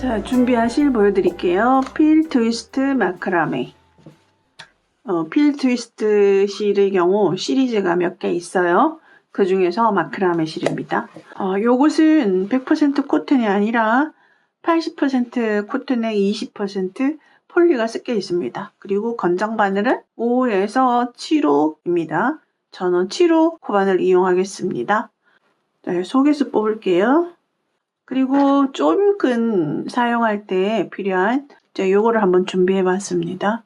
자, 준비한 실 보여드릴게요. 필 트위스트 마크라메. 필 트위스트 실의 경우 시리즈가 몇 개 있어요. 그 중에서 마크라메 실입니다. 요것은 100% 코튼이 아니라 80% 코튼에 20% 폴리가 섞여 있습니다. 그리고 건장 바늘은 5에서 7호입니다. 저는 7호 코바늘 이용하겠습니다. 네, 속에서 뽑을게요. 그리고 쫌근 사용할 때 필요한 요거를 한번 준비해 봤습니다.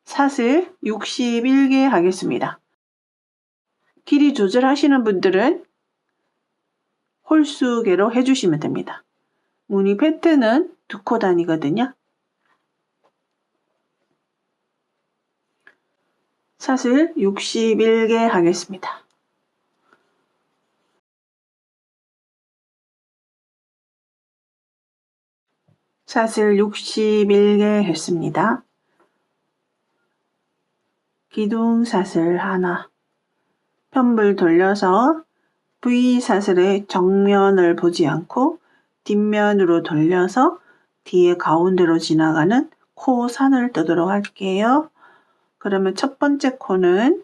사슬 61개 하겠습니다. 길이 조절하시는 분들은 홀수개로 해주시면 됩니다. 무늬 패턴은 2코 단위거든요. 사슬 61개 하겠습니다. 사슬 61개 했습니다. 기둥 사슬 하나, 편불 돌려서 V사슬의 정면을 보지 않고 뒷면으로 돌려서 뒤에 가운데로 지나가는 코 산을 뜨도록 할게요. 그러면 첫 번째 코는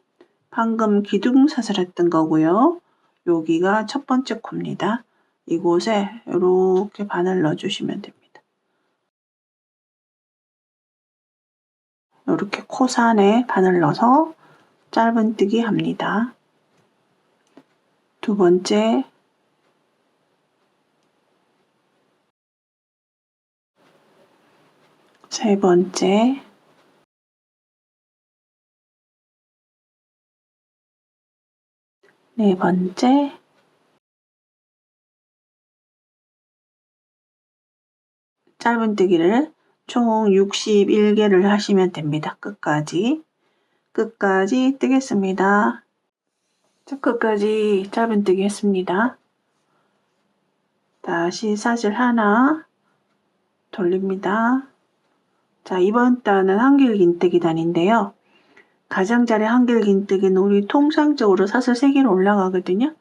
방금 기둥 사슬했던 거고요. 여기가 첫 번째 코입니다. 이곳에 이렇게 바늘 넣어주시면 됩니다. 이렇게 코산에 바늘 넣어서 짧은뜨기 합니다. 두 번째, 세 번째, 네 번째, 짧은뜨기를 총 61개를 하시면 됩니다. 끝까지 뜨겠습니다. 자, 끝까지 짧은뜨기 했습니다. 다시 사슬 하나 돌립니다. 자, 이번 단은 한길긴뜨기 단인데요. 가장자리 한길긴뜨기는 우리 통상적으로 사슬 3개로 올라가거든요.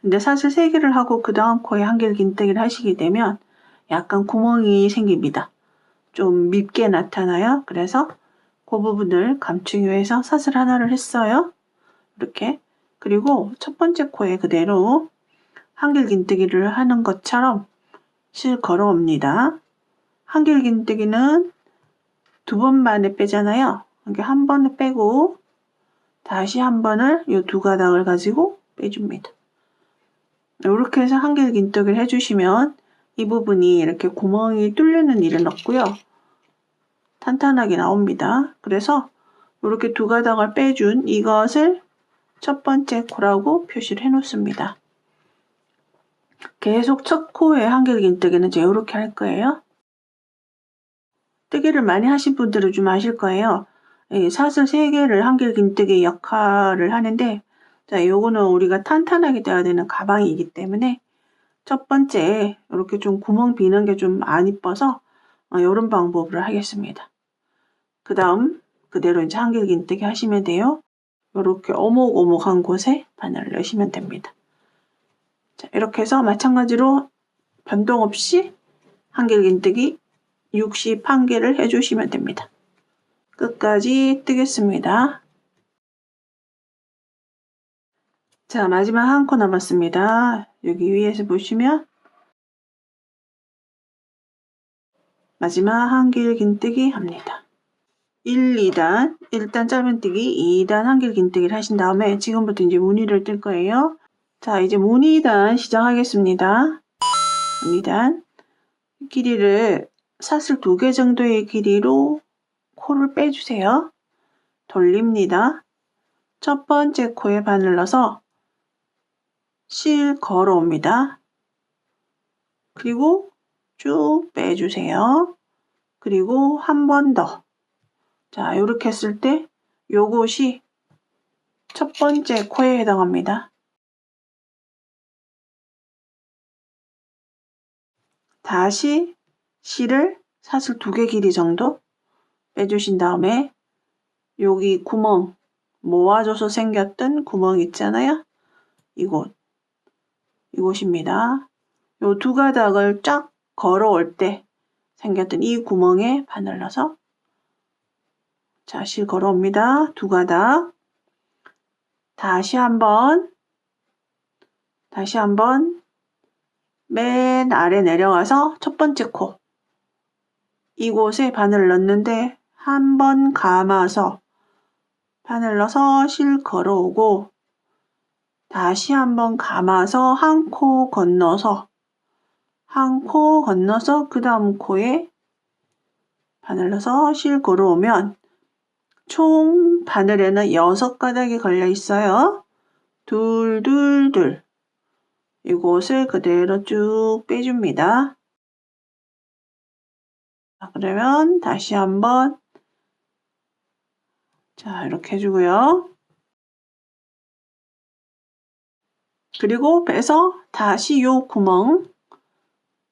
근데 사슬 3개를 하고 그 다음 코에 한길긴뜨기를 하시게 되면 약간 구멍이 생깁니다. 좀 밉게 나타나요. 그래서 그 부분을 감추기 위해서 사슬 하나를 했어요. 이렇게. 그리고 첫 번째 코에 그대로 한길긴뜨기를 하는 것처럼 실 걸어옵니다. 한길긴뜨기는 2번 만에 빼잖아요. 이렇게 한 번에 빼고 다시 한 번을 이 2가닥을 가지고 빼줍니다. 이렇게 해서 한길긴뜨기를 해주시면 이 부분이 이렇게 구멍이 뚫리는 일은 없고요. 탄탄하게 나옵니다. 그래서 이렇게 2가닥을 빼준 이것을 첫 번째 코라고 표시를 해 놓습니다. 계속 첫 코에 한길긴뜨기는 이제 이렇게 할 거예요. 뜨개를 많이 하신 분들은 좀 아실 거예요. 사슬 3개를 한길긴뜨기 역할을 하는데, 자, 요거는 우리가 탄탄하게 돼야 되는 가방이기 때문에 첫 번째 이렇게 좀 구멍 비는 게 좀 안 이뻐서 이런 방법으로 하겠습니다. 그 다음 그대로 이제 한길긴뜨기 하시면 돼요. 이렇게 오목오목한 곳에 바늘을 넣으시면 됩니다. 자, 이렇게 해서 마찬가지로 변동 없이 한길긴뜨기 61개를 해주시면 됩니다. 끝까지 뜨겠습니다. 자, 마지막 한 코 남았습니다. 여기 위에서 보시면 마지막 한길긴뜨기 합니다. 1, 2단, 1단 짧은뜨기, 2단 한길긴뜨기를 하신 다음에 지금부터 이제 무늬를 뜰 거예요. 자, 이제 무늬단 시작하겠습니다. 무늬단 길이를 사슬 2개 정도의 길이로 코를 빼주세요. 돌립니다. 첫 번째 코에 바늘 넣어서 실 걸어옵니다. 그리고 쭉 빼주세요. 그리고 한 번 더. 자, 이렇게 했을 때 요것이 첫 번째 코에 해당합니다. 다시 실을 사슬 2개 길이 정도 빼주신 다음에 여기 구멍, 모아줘서 생겼던 구멍 있잖아요. 이곳입니다. 요 두 가닥을 쫙 걸어올 때 생겼던 이 구멍에 바늘 넣어서 자, 실 걸어옵니다. 두 가닥. 다시 한번 맨 아래 내려가서 첫 번째 코 이곳에 바늘을 넣는데 한 번 감아서 바늘 넣어서 실 걸어오고 다시 한 번 감아서 한 코 건너서 그 다음 코에 바늘 넣어서 실 걸어오면 총 바늘에는 6가닥이 걸려 있어요. 둘, 둘, 둘. 이곳을 그대로 쭉 빼줍니다. 그러면 다시 한번 자, 이렇게 해주고요. 그리고 빼서 다시 요 구멍,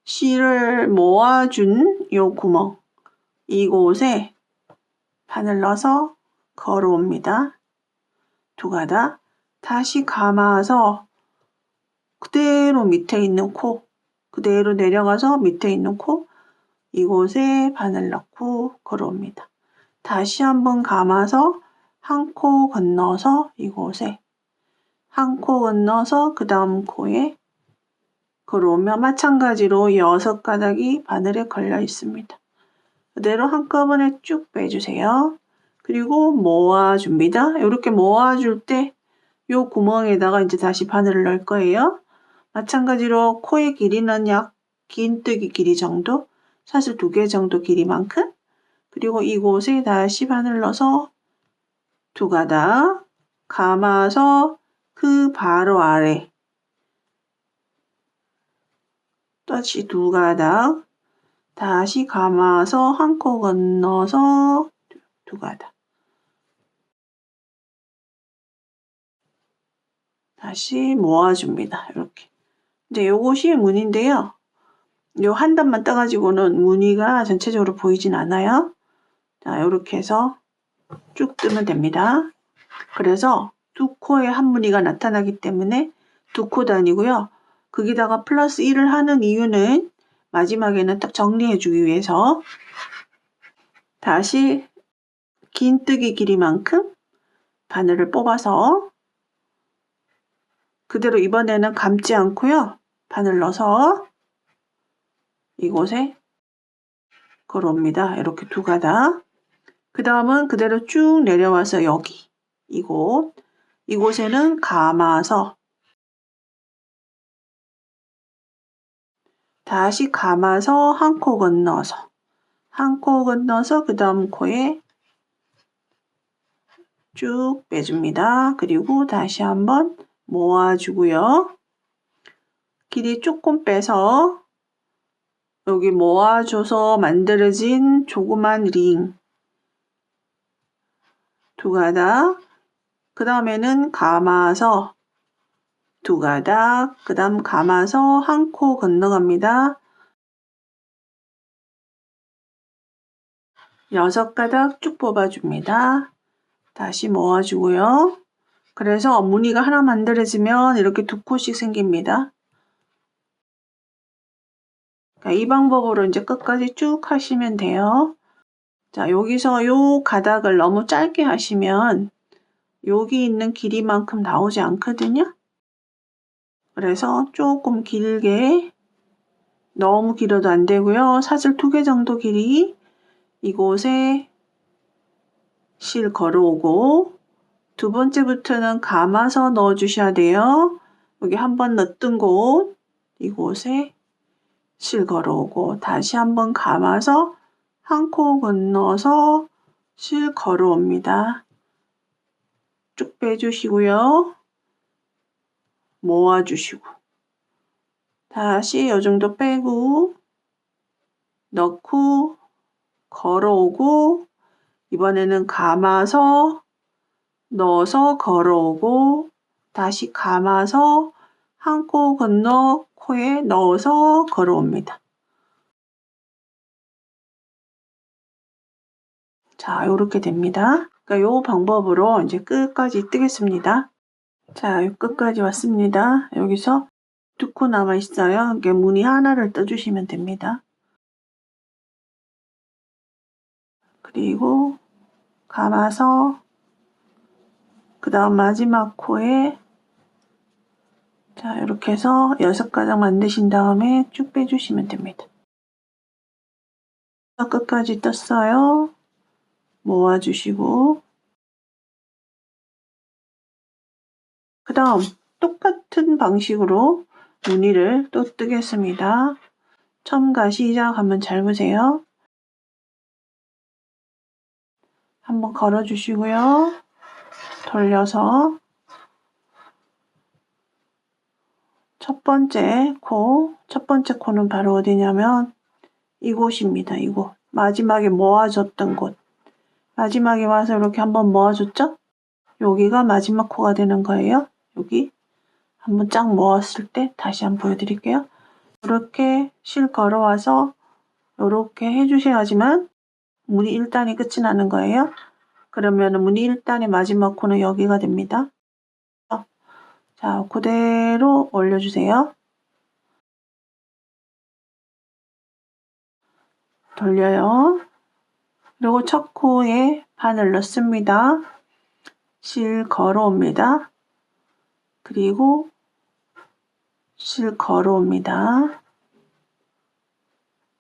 실을 모아준 요 구멍, 이곳에 바늘 넣어서 걸어옵니다. 두 가닥. 다시 감아서 그대로 밑에 있는 코, 그대로 내려가서 밑에 있는 코, 이곳에 바늘 넣고 걸어옵니다. 다시 한번 감아서 한 코 건너서 이곳에 한 코 건너서 그 다음 코에 걸어오면 마찬가지로 6가닥이 바늘에 걸려 있습니다. 그대로 한꺼번에 쭉 빼주세요. 그리고 모아줍니다. 이렇게 모아줄 때 이 구멍에다가 이제 다시 바늘을 넣을 거예요. 마찬가지로 코의 길이는 약 긴뜨기 길이 정도, 사실 2개 정도 길이만큼. 그리고 이곳에 다시 바늘 넣어서 두 가닥 감아서 그 바로 아래 다시 두 가닥 다시 감아서 한 코 건너서 두 가닥 다시 모아줍니다. 이렇게. 이제 요것이 무늬인데요. 요 한 단만 떠가지고는 무늬가 전체적으로 보이진 않아요. 자, 이렇게 해서 쭉 뜨면 됩니다. 그래서 두 코에 한 무늬가 나타나기 때문에 두 코 단위고요. 거기다가 플러스 1을 하는 이유는 마지막에는 딱 정리해주기 위해서 다시 긴뜨기 길이만큼 바늘을 뽑아서 그대로 이번에는 감지 않고요. 바늘 넣어서 이곳에 걸어옵니다. 이렇게 두 가닥. 그 다음은 그대로 쭉 내려와서 여기 이곳에는 감아서 다시 감아서 한 코 건너서 그 다음 코에 쭉 빼줍니다. 그리고 다시 한번 모아주고요. 길이 조금 빼서 여기 모아줘서 만들어진 조그만 링 두 가닥, 그 다음에는 감아서 두 가닥, 그 다음 감아서 한 코 건너갑니다. 6가닥 쭉 뽑아줍니다. 다시 모아주고요. 그래서 무늬가 하나 만들어지면 이렇게 두 코씩 생깁니다. 이 방법으로 이제 끝까지 쭉 하시면 돼요. 자, 여기서 요 가닥을 너무 짧게 하시면 여기 있는 길이만큼 나오지 않거든요. 그래서 조금 길게, 너무 길어도 안 되고요. 사슬 2개 정도 길이 이곳에 실 걸어오고 두 번째부터는 감아서 넣어주셔야 돼요. 여기 한번 넣었던 곳 이곳에 실 걸어오고 다시 한번 감아서 한 코 건너서 실 걸어옵니다. 쭉 빼주시고요. 모아주시고 다시 이 정도 빼고 넣고 걸어오고 이번에는 감아서 넣어서 걸어오고 다시 감아서 한 코 건너 코에 넣어서 걸어옵니다. 자, 이렇게 됩니다. 그러니까 이 방법으로 이제 끝까지 뜨겠습니다. 자, 끝까지 왔습니다. 여기서 두 코 남아 있어요. 이게 무늬 하나를 떠주시면 됩니다. 그리고 감아서 그 다음 마지막 코에 자 이렇게 해서 6가닥 만드신 다음에 쭉 빼주시면 됩니다. 끝까지 떴어요. 모아주시고 그 다음 똑같은 방식으로 무늬를 또 뜨겠습니다. 첨가 시작 한번 잘 보세요. 한번 걸어주시고요. 돌려서 첫 번째 코는 바로 어디냐면 이곳입니다. 이곳. 마지막에 모아줬던 곳. 마지막에 와서 이렇게 한번 모아줬죠? 여기가 마지막 코가 되는 거예요. 여기. 한번 쫙 모았을 때 다시 한번 보여드릴게요. 이렇게 실 걸어와서 이렇게 해주셔야지만 무늬 1단이 끝이 나는 거예요. 그러면 무늬 1단의 마지막 코는 여기가 됩니다. 자, 그대로 올려주세요. 돌려요. 그리고 첫 코에 바늘 넣습니다. 실 걸어옵니다. 그리고 실 걸어옵니다.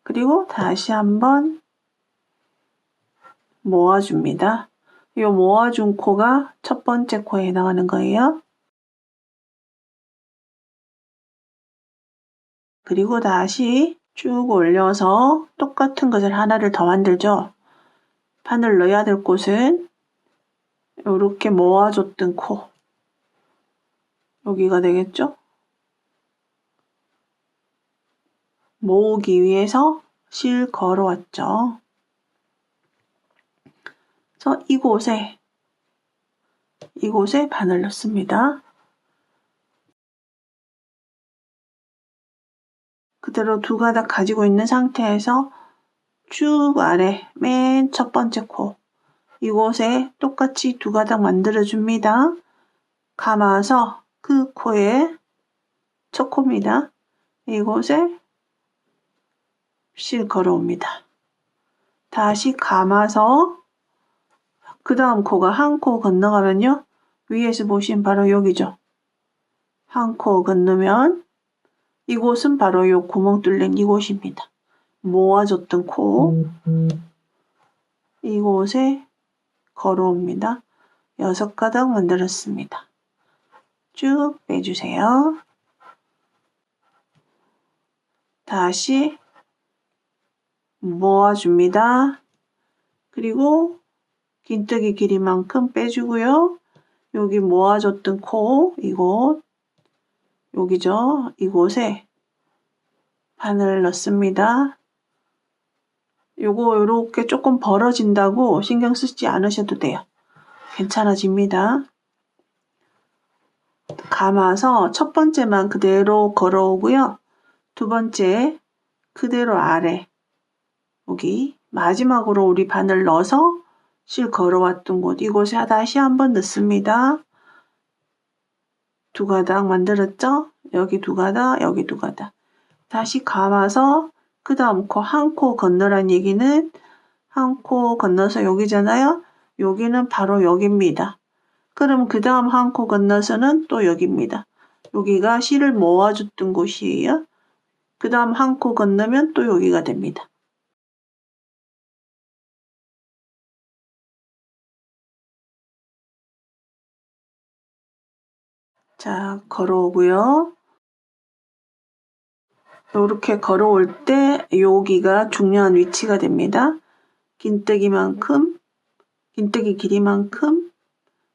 그리고 다시 한번 모아줍니다. 이 모아준 코가 첫 번째 코에 해당하는 거예요. 그리고 다시 쭉 올려서 똑같은 것을 하나를 더 만들죠. 바늘 넣어야 될 곳은 이렇게 모아줬던 코 여기가 되겠죠? 모으기 위해서 실 걸어왔죠. 그래서 이곳에 바늘 넣습니다. 그대로 2가닥 가지고 있는 상태에서 쭉 아래 맨 첫 번째 코 이곳에 똑같이 2가닥 만들어줍니다. 감아서 그 코에 첫 코입니다. 이곳에 실 걸어옵니다. 다시 감아서 그 다음 코가 한 코 건너가면요. 위에서 보시면 바로 여기죠. 한 코 건너면 이곳은 바로 요 구멍 뚫린 이곳입니다. 모아줬던 코 이곳에 걸어옵니다. 6가닥 만들었습니다. 쭉 빼주세요. 다시 모아줍니다. 그리고 긴뜨기 길이만큼 빼주고요. 여기 모아줬던 코 이곳 여기죠. 이곳에 바늘 넣습니다. 요거 요렇게 조금 벌어진다고 신경 쓰지 않으셔도 돼요. 괜찮아집니다. 감아서 첫 번째만 그대로 걸어오고요. 두 번째 그대로 아래 여기 마지막으로 우리 바늘 넣어서 실 걸어왔던 곳 이곳에 다시 한번 넣습니다. 2가닥 만들었죠? 여기 2가닥 여기 2가닥 다시 감아서 그 다음 코 한 코 건너란 얘기는 한 코 건너서 여기잖아요. 여기는 바로 여기입니다. 그럼 그 다음 한 코 건너서는 또 여기입니다. 여기가 실을 모아줬던 곳이에요. 그 다음 한 코 건너면 또 여기가 됩니다. 자, 걸어오고요. 이렇게 걸어올 때 여기가 중요한 위치가 됩니다. 긴뜨기 길이만큼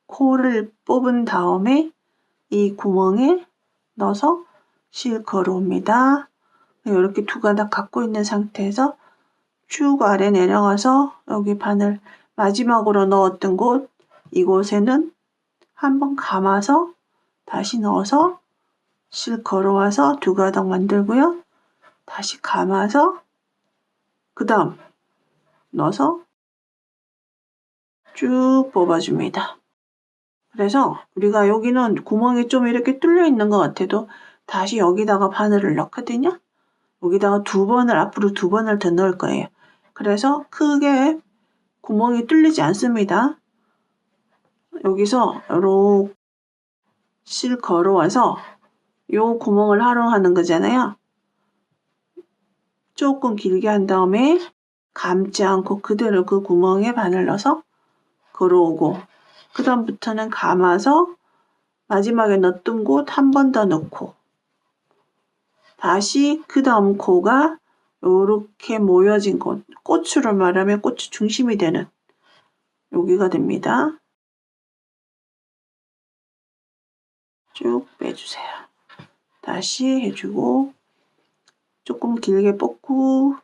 코를 뽑은 다음에 이 구멍에 넣어서 실 걸어옵니다. 이렇게 2가닥 갖고 있는 상태에서 쭉 아래 내려가서 여기 바늘 마지막으로 넣었던 곳 이곳에는 한번 감아서 다시 넣어서 실 걸어와서 2가닥 만들고요. 다시 감아서 그 다음 넣어서 쭉 뽑아줍니다. 그래서 우리가 여기는 구멍이 좀 이렇게 뚫려 있는 것 같아도 다시 여기다가 바늘을 넣거든요. 여기다가 앞으로 두 번을 더 넣을 거예요. 그래서 크게 구멍이 뚫리지 않습니다. 여기서 이렇게 실 걸어와서 요 구멍을 활용하는 거잖아요. 조금 길게 한 다음에 감지 않고 그대로 그 구멍에 바늘 넣어서 걸어오고, 그 다음부터는 감아서 마지막에 넣었던 곳 한 번 더 넣고, 다시 그 다음 코가 요렇게 모여진 곳, 고추를 말하면 고추 중심이 되는 여기가 됩니다. 쭉 빼주세요. 다시 해주고, 조금 길게 뽑고,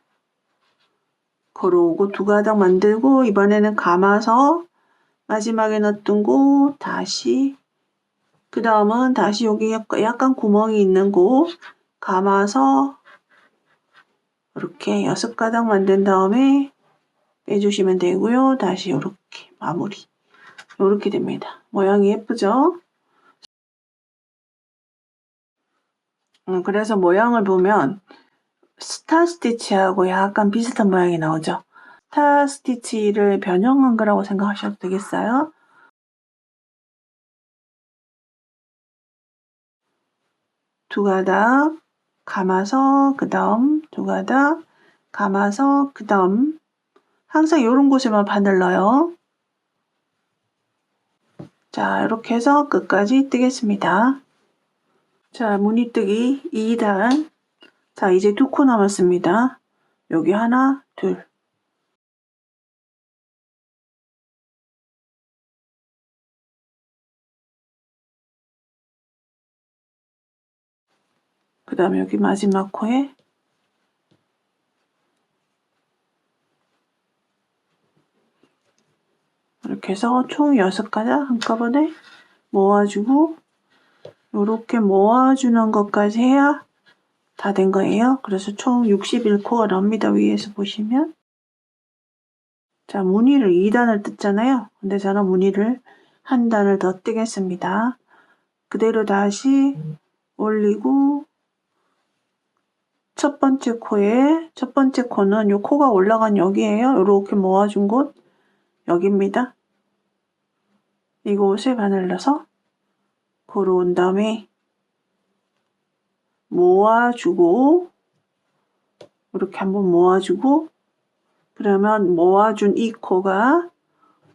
걸어오고, 두 가닥 만들고, 이번에는 감아서 마지막에 넣었던 곳 다시, 그 다음은 다시 여기 약간 구멍이 있는 곳 감아서 이렇게 6가닥 만든 다음에 빼주시면 되고요. 다시 이렇게 마무리. 이렇게 됩니다. 모양이 예쁘죠? 그래서 모양을 보면 스타 스티치하고 약간 비슷한 모양이 나오죠. 스타 스티치를 변형한 거라고 생각하셔도 되겠어요. 두 가닥 감아서 그 다음 두 가닥 감아서 그 다음, 항상 이런 곳에만 바늘 넣어요. 자, 이렇게 해서 끝까지 뜨겠습니다. 자, 무늬뜨기 2단. 자, 이제 2코 남았습니다. 여기 하나, 둘. 그 다음에 여기 마지막 코에 이렇게 해서 총 6가닥 한꺼번에 모아주고, 이렇게 모아주는 것까지 해야 다 된 거예요. 그래서 총 61코가 나옵니다. 위에서 보시면. 자, 무늬를 2단을 뜯잖아요. 근데 저는 무늬를 한 단을 더 뜨겠습니다. 그대로 다시 올리고, 첫 번째 코는 요 코가 올라간 여기에요. 이렇게 모아준 곳, 여기입니다. 이곳에 바늘 넣어서 걸어온 다음에 모아주고, 이렇게 한번 모아주고, 그러면 모아준 이 코가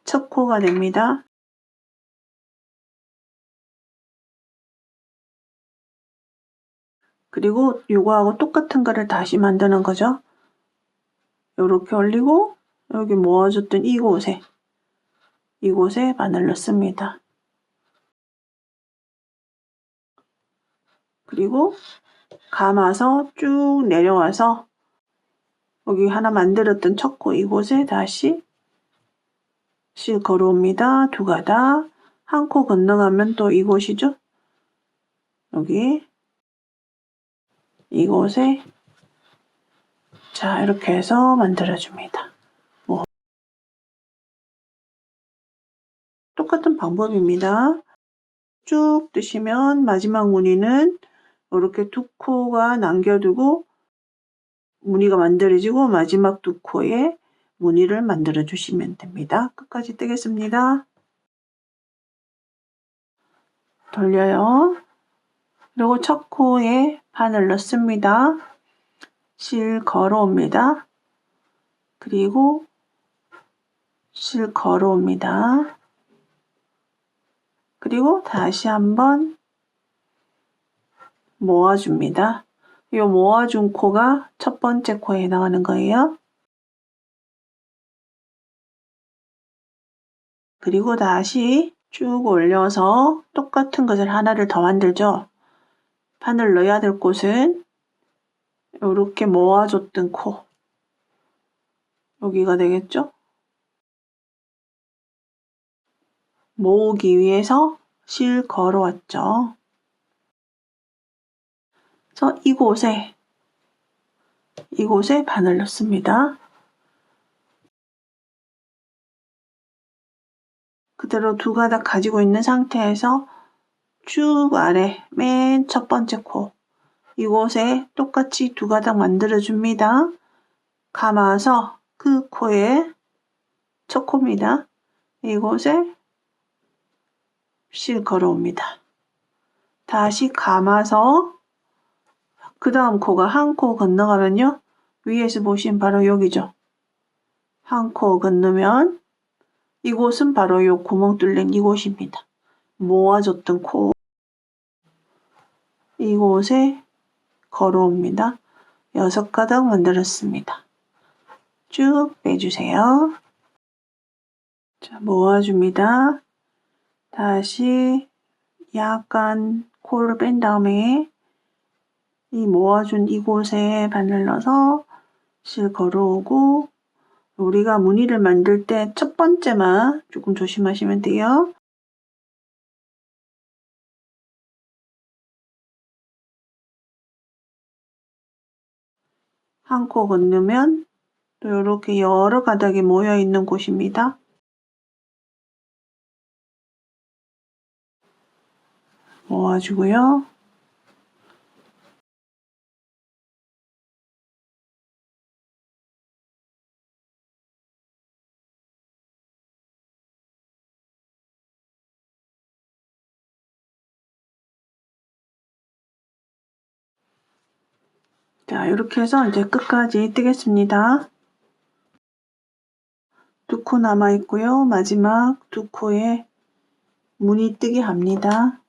첫 코가 됩니다. 그리고 요거하고 똑같은 거를 다시 만드는 거죠. 요렇게 올리고 여기 모아줬던 이곳에 바늘 넣습니다. 그리고 감아서 쭉 내려와서 여기 하나 만들었던 첫 코 이곳에 다시 실 걸어옵니다. 두 가닥. 한 코 건너가면 또 이곳이죠. 여기 이곳에 자, 이렇게 해서 만들어줍니다. 똑같은 방법입니다. 쭉 뜨시면 마지막 무늬는 이렇게 2코가 남겨두고 무늬가 만들어지고 마지막 2코에 무늬를 만들어 주시면 됩니다. 끝까지 뜨겠습니다. 돌려요. 그리고 첫 코에 바늘 넣습니다. 실 걸어옵니다. 그리고 실 걸어옵니다. 그리고 다시 한번 모아줍니다. 이 모아준 코가 첫 번째 코에 해당하는 거예요. 그리고 다시 쭉 올려서 똑같은 것을 하나를 더 만들죠. 바늘 넣어야 될 곳은 이렇게 모아줬던 코, 여기가 되겠죠? 모으기 위해서 실 걸어왔죠. 그래서 이곳에 바늘 넣습니다. 그대로 두 가닥 가지고 있는 상태에서 쭉 아래 맨 첫 번째 코, 이곳에 똑같이 두 가닥 만들어줍니다. 감아서 그 코에 첫 코입니다. 이곳에 실 걸어옵니다. 다시 감아서 그 다음 코가 한 코 건너가면요. 위에서 보시면 바로 여기죠. 한 코 건너면 이곳은 바로 요 구멍 뚫린 이곳입니다. 모아줬던 코 이곳에 걸어옵니다. 6가닥 만들었습니다. 쭉 빼주세요. 자, 모아줍니다. 다시 약간 코를 뺀 다음에 이 모아준 이곳에 바늘 넣어서 실 걸어오고 우리가 무늬를 만들 때 첫 번째만 조금 조심하시면 돼요. 한 코 건너면 또 이렇게 여러 가닥이 모여 있는 곳입니다. 모아주고요. 자, 이렇게 해서 이제 끝까지 뜨겠습니다. 두 코 남아 있고요. 마지막 두 코에 무늬 뜨게 합니다.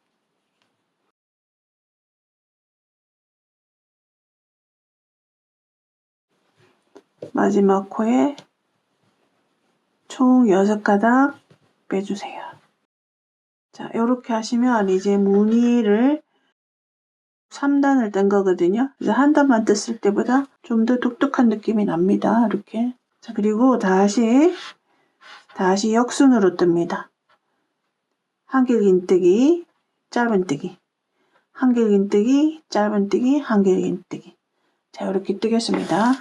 마지막 코에 총 6가닥 빼주세요. 자, 이렇게 하시면 이제 무늬를 3단을 뜬 거거든요. 그래서 한 단만 떴을 때보다 좀 더 독특한 느낌이 납니다. 이렇게. 자, 그리고 다시 역순으로 뜹니다. 한길긴뜨기, 짧은뜨기, 한길긴뜨기, 짧은뜨기, 한길긴뜨기. 자, 이렇게 뜨겠습니다.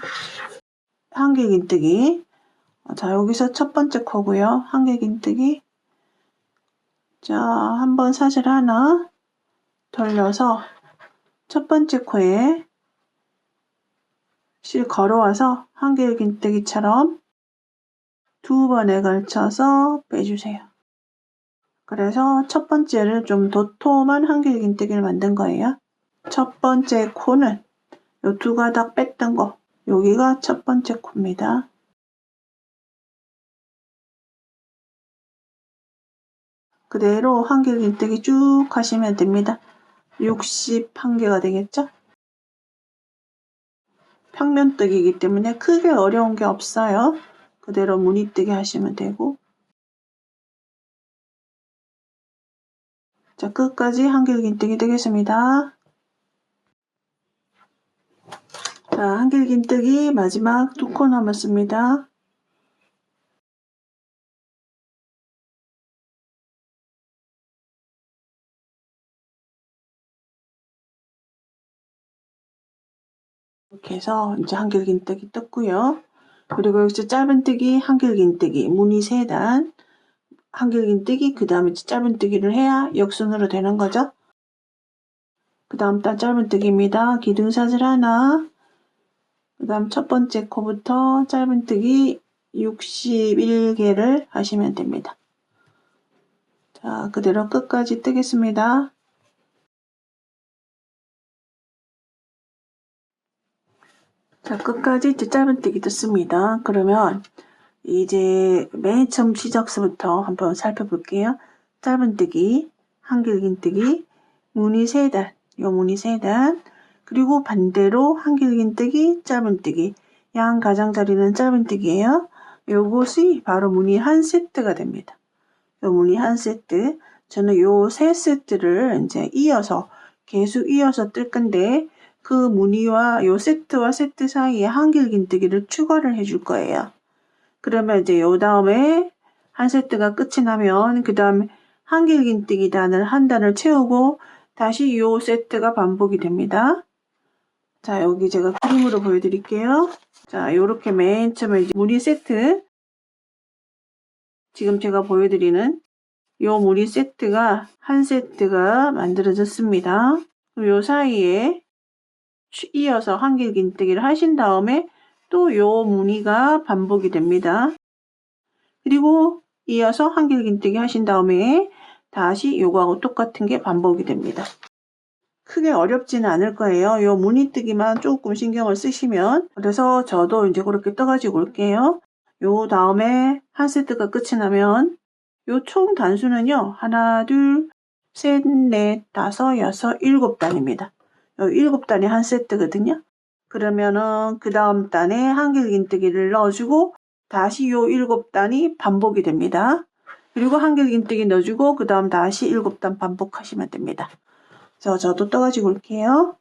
한길긴뜨기. 자, 여기서 첫 번째 코고요. 한길긴뜨기. 자, 한번 사슬 하나 돌려서 첫 번째 코에 실 걸어와서 한길긴뜨기처럼 두 번에 걸쳐서 빼주세요. 그래서 첫 번째를 좀 도톰한 한길긴뜨기를 만든 거예요. 첫 번째 코는 요 두 가닥 뺐던 거, 여기가 첫 번째 코입니다. 그대로 한길긴뜨기 쭉 하시면 됩니다. 61개가 되겠죠? 평면뜨기이기 때문에 크게 어려운 게 없어요. 그대로 무늬뜨기 하시면 되고. 자, 끝까지 한길긴뜨기 뜨겠습니다. 자, 한길긴뜨기 마지막 두 코 남았습니다. 이렇게 해서 이제 한길긴뜨기 떴고요. 그리고 여기서 짧은뜨기, 한길긴뜨기, 무늬 3단, 한길긴뜨기, 그 다음에 짧은뜨기를 해야 역순으로 되는 거죠. 그 다음 단 짧은뜨기입니다. 기둥사슬 하나, 그 다음 첫 번째 코부터 짧은뜨기 61개를 하시면 됩니다. 자, 그대로 끝까지 뜨겠습니다. 자, 끝까지 이제 짧은뜨기 떴습니다. 그러면 이제 맨 처음 시작서부터 한번 살펴볼게요. 짧은뜨기, 한길긴뜨기, 무늬 3단, 요 무늬 3단, 그리고 반대로 한길긴뜨기, 짧은뜨기, 양 가장자리는 짧은뜨기예요. 요것이 바로 무늬 한 세트가 됩니다. 요 무늬 한 세트, 저는 요 세 세트를 이제 이어서 계속 이어서 뜰 건데 그 무늬와 요 세트와 세트 사이에 한길긴뜨기를 추가를 해줄 거예요. 그러면 이제 요 다음에 한 세트가 끝이 나면 그 다음에 한길긴뜨기 단을 한 단을 채우고 다시 요 세트가 반복이 됩니다. 자, 여기 제가 그림으로 보여드릴게요. 자, 요렇게 맨 처음에 이제 무늬 세트, 지금 제가 보여드리는 요 무늬 세트가 한 세트가 만들어졌습니다. 요 사이에 이어서 한길긴뜨기를 하신 다음에 또 요 무늬가 반복이 됩니다. 그리고 이어서 한길긴뜨기 하신 다음에 다시 요거하고 똑같은 게 반복이 됩니다. 크게 어렵지는 않을 거예요. 요 무늬뜨기만 조금 신경을 쓰시면. 그래서 저도 이제 그렇게 떠가지고 올게요. 요 다음에 한 세트가 끝이 나면 요 총 단수는요. 하나, 둘, 셋, 넷, 다섯, 여섯, 일곱 단입니다. 요 일곱 단이 한 세트거든요. 그러면은 그 다음 단에 한길긴뜨기를 넣어주고 다시 요 일곱 단이 반복이 됩니다. 그리고 한길긴뜨기 넣어주고 그 다음 다시 일곱 단 반복하시면 됩니다. 그래서 저도 떠가지고 올게요.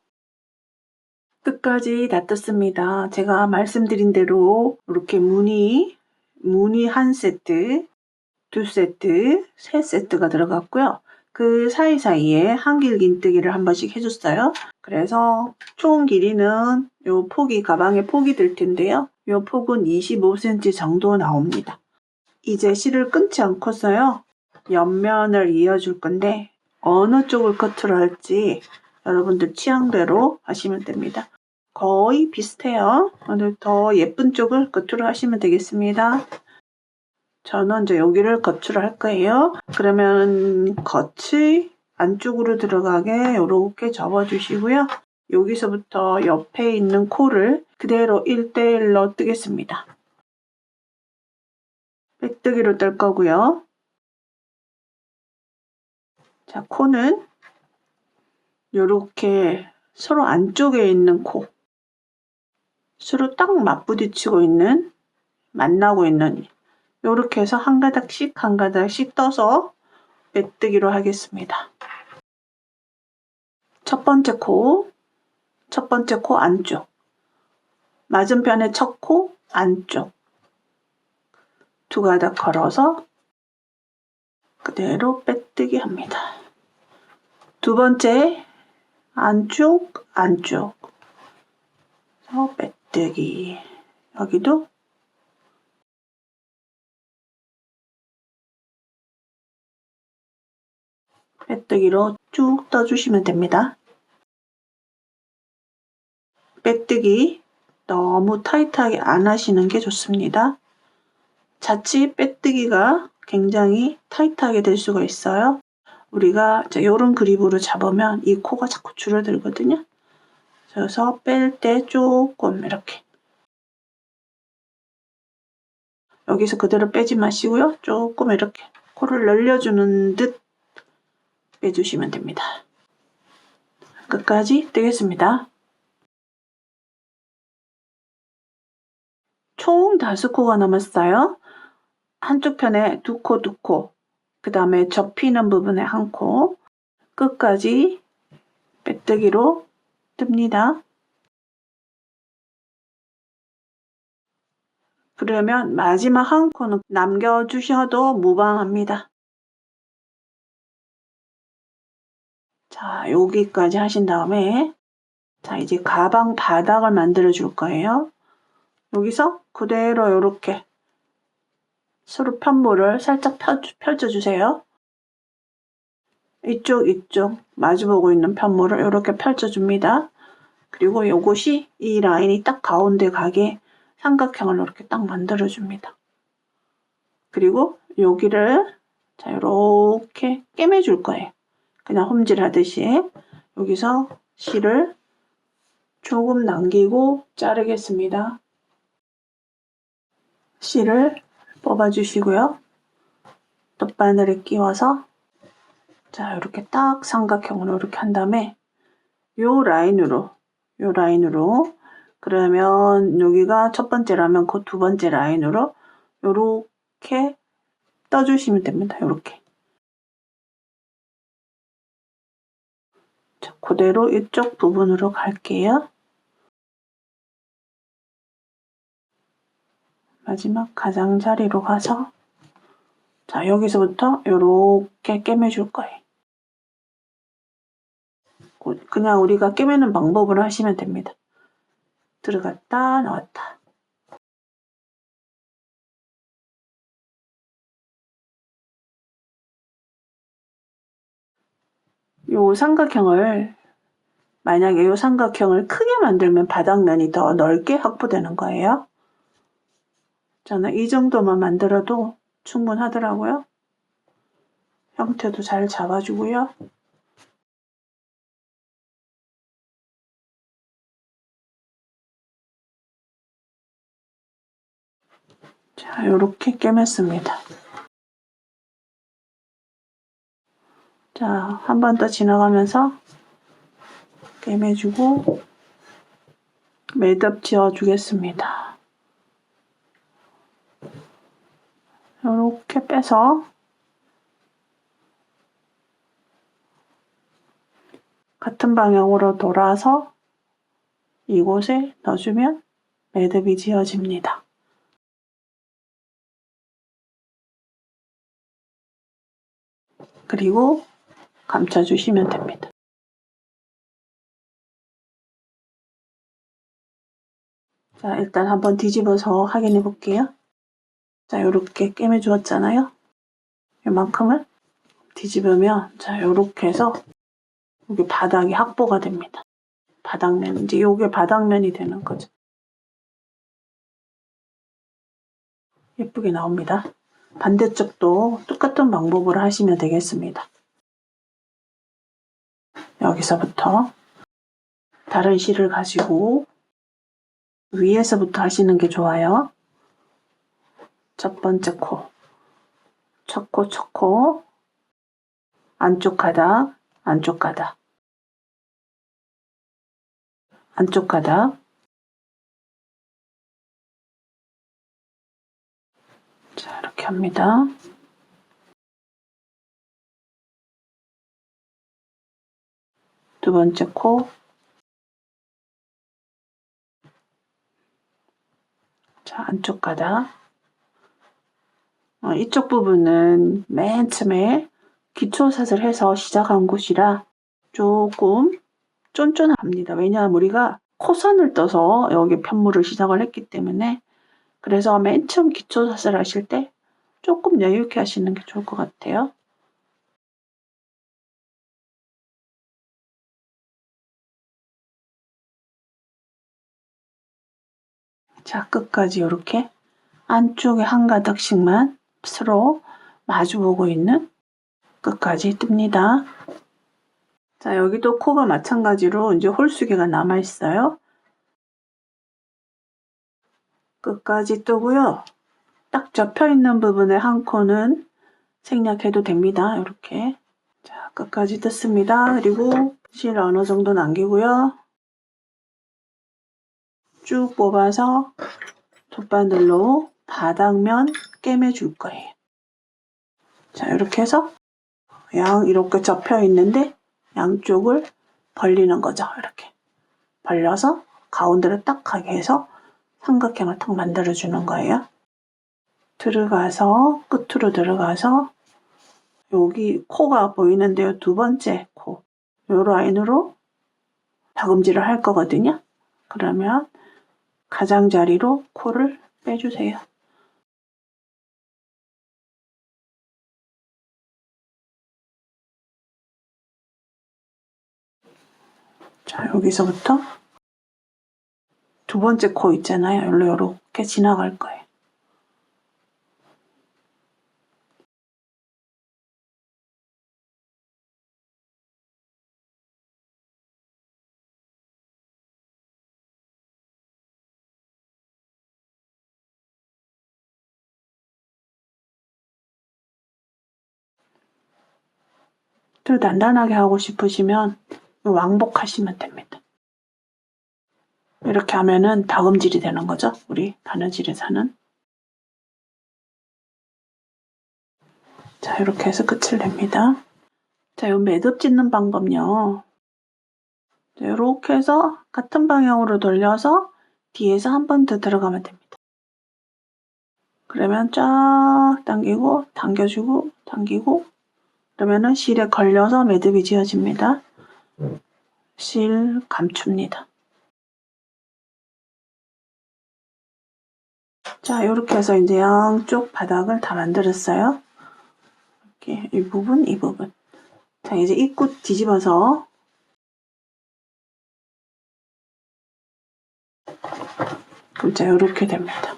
끝까지 다 떴습니다. 제가 말씀드린 대로 이렇게 무늬 한 세트, 두 세트, 세 세트가 들어갔고요. 그 사이사이에 한길긴뜨기를 한 번씩 해줬어요. 그래서 총 길이는 요 폭이 가방의 폭이 될 텐데요. 요 폭은 25cm 정도 나옵니다. 이제 실을 끊지 않고서요. 옆면을 이어줄 건데 어느 쪽을 커트를 할지 여러분들 취향대로 하시면 됩니다. 거의 비슷해요. 오늘 더 예쁜 쪽을 커트를 하시면 되겠습니다. 저는 이제 여기를 거치를 할 거예요. 그러면 겉이 안쪽으로 들어가게 이렇게 접어주시고요. 여기서부터 옆에 있는 코를 그대로 1대1로 뜨겠습니다. 빼뜨기로 뜰 거고요. 자, 코는 이렇게 서로 안쪽에 있는 코, 서로 딱 맞부딪히고 있는, 만나고 있는 이렇게 해서 한 가닥씩 떠서 빼뜨기로 하겠습니다. 첫 번째 코 안쪽, 맞은편의 첫 코 안쪽 두 가닥 걸어서 그대로 빼뜨기 합니다. 두 번째 안쪽 빼뜨기, 여기도 빼뜨기로 쭉 떠주시면 됩니다. 빼뜨기 너무 타이트하게 안 하시는 게 좋습니다. 자칫 빼뜨기가 굉장히 타이트하게 될 수가 있어요. 우리가 이런 그립으로 잡으면 이 코가 자꾸 줄어들거든요. 그래서 뺄 때 조금 이렇게 여기서 그대로 빼지 마시고요. 조금 이렇게 코를 늘려주는 듯 빼주시면 됩니다. 끝까지 뜨겠습니다. 총 5코가 남았어요. 한쪽 편에 두 코, 그 다음에 접히는 부분에 한 코, 끝까지 빼뜨기로 뜹니다. 그러면 마지막 한 코는 남겨주셔도 무방합니다. 자, 여기까지 하신 다음에 자, 이제 가방 바닥을 만들어 줄 거예요. 여기서 그대로 이렇게 서로 편모를 살짝 펼쳐주세요. 이쪽 마주보고 있는 편모를 이렇게 펼쳐줍니다. 그리고 이것이 이 라인이 딱 가운데 가게 삼각형을 이렇게 딱 만들어줍니다. 그리고 여기를 자 이렇게 꿰매줄 거예요. 그냥 홈질하듯이 여기서 실을 조금 남기고 자르겠습니다. 실을 뽑아주시고요. 돗바늘에 끼워서 자 이렇게 딱 삼각형으로 이렇게 한 다음에 요 라인으로 그러면 여기가 첫 번째라면 그 두 번째 라인으로 요렇게 떠주시면 됩니다. 요렇게 자, 그대로 이쪽 부분으로 갈게요. 마지막 가장자리로 가서 자 여기서부터 요렇게 꿰매줄 거예요. 그냥 우리가 꿰매는 방법으로 하시면 됩니다. 들어갔다 나왔다. 요 삼각형을 만약에 이 삼각형을 크게 만들면 바닥면이 더 넓게 확보되는 거예요. 저는 이 정도만 만들어도 충분하더라고요. 형태도 잘 잡아주고요. 자, 이렇게 꿰맸습니다. 자, 한 번 더 지나가면서 꿰매주고 매듭 지어주겠습니다. 이렇게 빼서 같은 방향으로 돌아서 이곳에 넣어주면 매듭이 지어집니다. 그리고 감춰주시면 됩니다. 자, 일단 한번 뒤집어서 확인해 볼게요. 자, 이렇게 꿰매 주었잖아요. 이만큼을 뒤집으면, 자, 이렇게 해서 여기 바닥이 확보가 됩니다. 바닥면, 이제 요게 바닥면이 되는 거죠. 예쁘게 나옵니다. 반대쪽도 똑같은 방법으로 하시면 되겠습니다. 여기서부터 다른 실을 가지고 위에서부터 하시는 게 좋아요. 첫 번째 코, 첫 코, 안쪽 가닥, 안쪽 가닥, 안쪽 가닥. 자, 이렇게 합니다. 두 번째 코, 자, 안쪽 가닥. 이쪽 부분은 맨 처음에 기초샷을 해서 시작한 곳이라 조금 쫀쫀합니다. 왜냐하면 우리가 코선을 떠서 여기 편물을 시작을 했기 때문에, 그래서 맨 처음 기초샷을 하실 때 조금 여유 있게 하시는 게 좋을 것 같아요. 자, 끝까지 이렇게 안쪽에 한 가닥씩만 서로 마주보고 있는 끝까지 뜹니다. 자, 여기도 코가 마찬가지로 이제 홀수개가 남아 있어요. 끝까지 뜨고요. 딱 접혀 있는 부분에 한 코는 생략해도 됩니다. 이렇게. 자, 끝까지 뜯습니다. 그리고 실 어느 정도 남기고요. 쭉 뽑아서 돗바늘로 바닥면 꿰매줄 거예요. 자, 이렇게 해서 이렇게 접혀 있는데 양쪽을 벌리는 거죠. 이렇게 벌려서 가운데를 딱 가게 해서 삼각형을 탁 만들어 주는 거예요. 들어가서 끝으로 들어가서 여기 코가 보이는데요. 두 번째 코, 요 라인으로 다금질을 할 거거든요. 그러면 가장자리로 코를 빼주세요. 자, 여기서부터 두 번째 코 있잖아요. 여기로 이렇게 지나갈 거예요. 더 단단하게 하고 싶으시면 왕복하시면 됩니다. 이렇게 하면은 다금질이 되는 거죠. 우리 바느질에서는. 자, 이렇게 해서 끝을 냅니다. 자, 요 매듭 짓는 방법요. 이렇게 해서 같은 방향으로 돌려서 뒤에서 한 번 더 들어가면 됩니다. 그러면 쫙 당기고 당겨주고 당기고, 그러면은 실에 걸려서 매듭이 지어집니다. 실 감춥니다. 자, 이렇게 해서 이제 양쪽 바닥을 다 만들었어요. 이렇게 이 부분, 이 부분. 자, 이제 입구 뒤집어서 자, 이렇게 됩니다.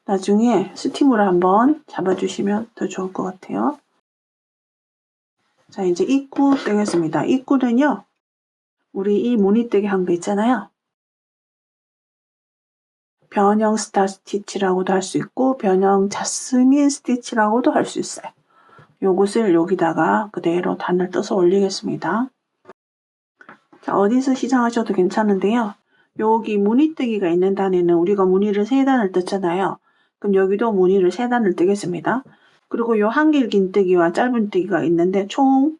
나중에 스팀으로 한번 잡아주시면 더 좋을 것 같아요. 자, 이제 입구 떼겠습니다. 입구는요, 우리 이 무늬떼기 한 거 있잖아요. 변형 스타 스티치라고도 할 수 있고 변형 자스민 스티치라고도 할 수 있어요. 요것을 여기다가 그대로 단을 떠서 올리겠습니다. 자, 어디서 시작하셔도 괜찮은데요. 여기 무늬뜨기가 있는 단에는 우리가 무늬를 3단을 떴잖아요. 그럼 여기도 무늬를 3단을 뜨겠습니다. 그리고 요 한길 긴뜨기와 짧은뜨기가 있는데 총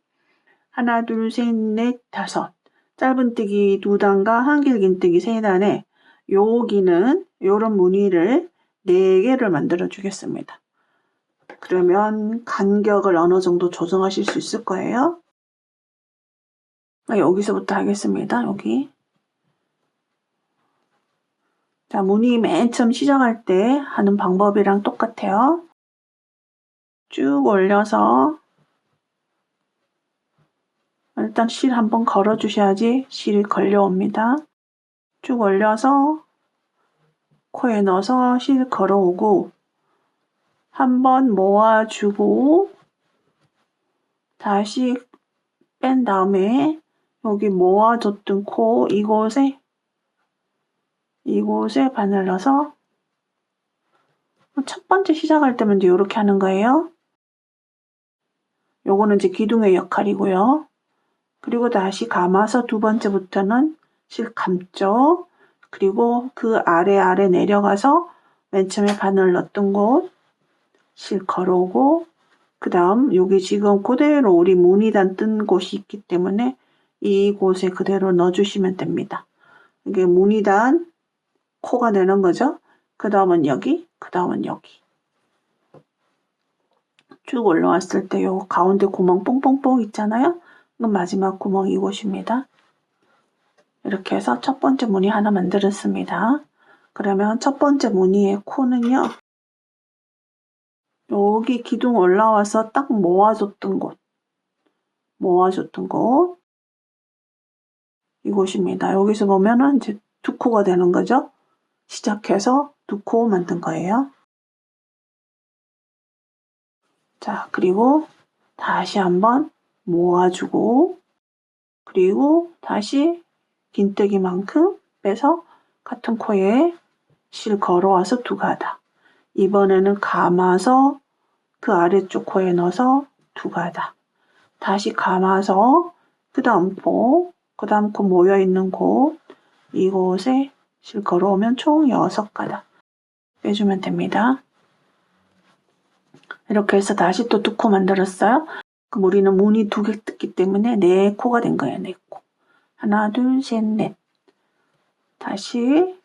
하나, 둘, 셋, 넷, 다섯. 짧은뜨기 2단과 한길 긴뜨기 3단에 여기는 요런 무늬를 4개를 만들어 주겠습니다. 그러면 간격을 어느 정도 조정하실 수 있을 거예요. 여기서부터 하겠습니다. 여기. 자, 무늬 맨 처음 시작할 때 하는 방법이랑 똑같아요. 쭉 올려서 일단 실 한번 걸어 주셔야지 실이 걸려옵니다. 쭉 올려서 코에 넣어서 실 걸어오고 한번 모아주고 다시 뺀 다음에 여기 모아줬던 코 이곳에 바늘 넣어서 첫 번째 시작할 때면 이제 이렇게 하는 거예요. 요거는 이제 기둥의 역할이고요. 그리고 다시 감아서 두 번째부터는 실 감죠. 그리고 그 아래 내려가서 맨 처음에 바늘 넣었던 곳 실 걸어오고 그 다음 여기 지금 그대로 우리 무늬단 뜬 곳이 있기 때문에 이곳에 그대로 넣어주시면 됩니다. 이게 무늬단 코가 되는 거죠. 그 다음은 여기, 그 다음은 여기. 쭉 올라왔을 때 요 가운데 구멍 뽕뽕뽕 있잖아요. 그럼 마지막 구멍 이곳입니다. 이렇게 해서 첫 번째 무늬 하나 만들었습니다. 그러면 첫 번째 무늬의 코는요. 여기 기둥 올라와서 딱 모아줬던 곳. 이곳입니다. 여기서 보면은 이제 2코가 되는 거죠. 시작해서 2코 만든 거예요. 자, 그리고 다시 한번 모아주고 그리고 다시 긴뜨기만큼 빼서 같은 코에 실 걸어와서 2가닥. 이번에는 감아서 그 아래쪽 코에 넣어서 2가닥. 다시 감아서 그 다음 코 모여있는 곳 이곳에 실 걸어오면 총 6가닥 빼주면 됩니다. 이렇게 해서 다시 또 2코 만들었어요. 그럼 우리는 무늬 2개 뜯기 때문에 4코가 된 거예요. 4코. 하나, 둘, 셋, 넷. 다시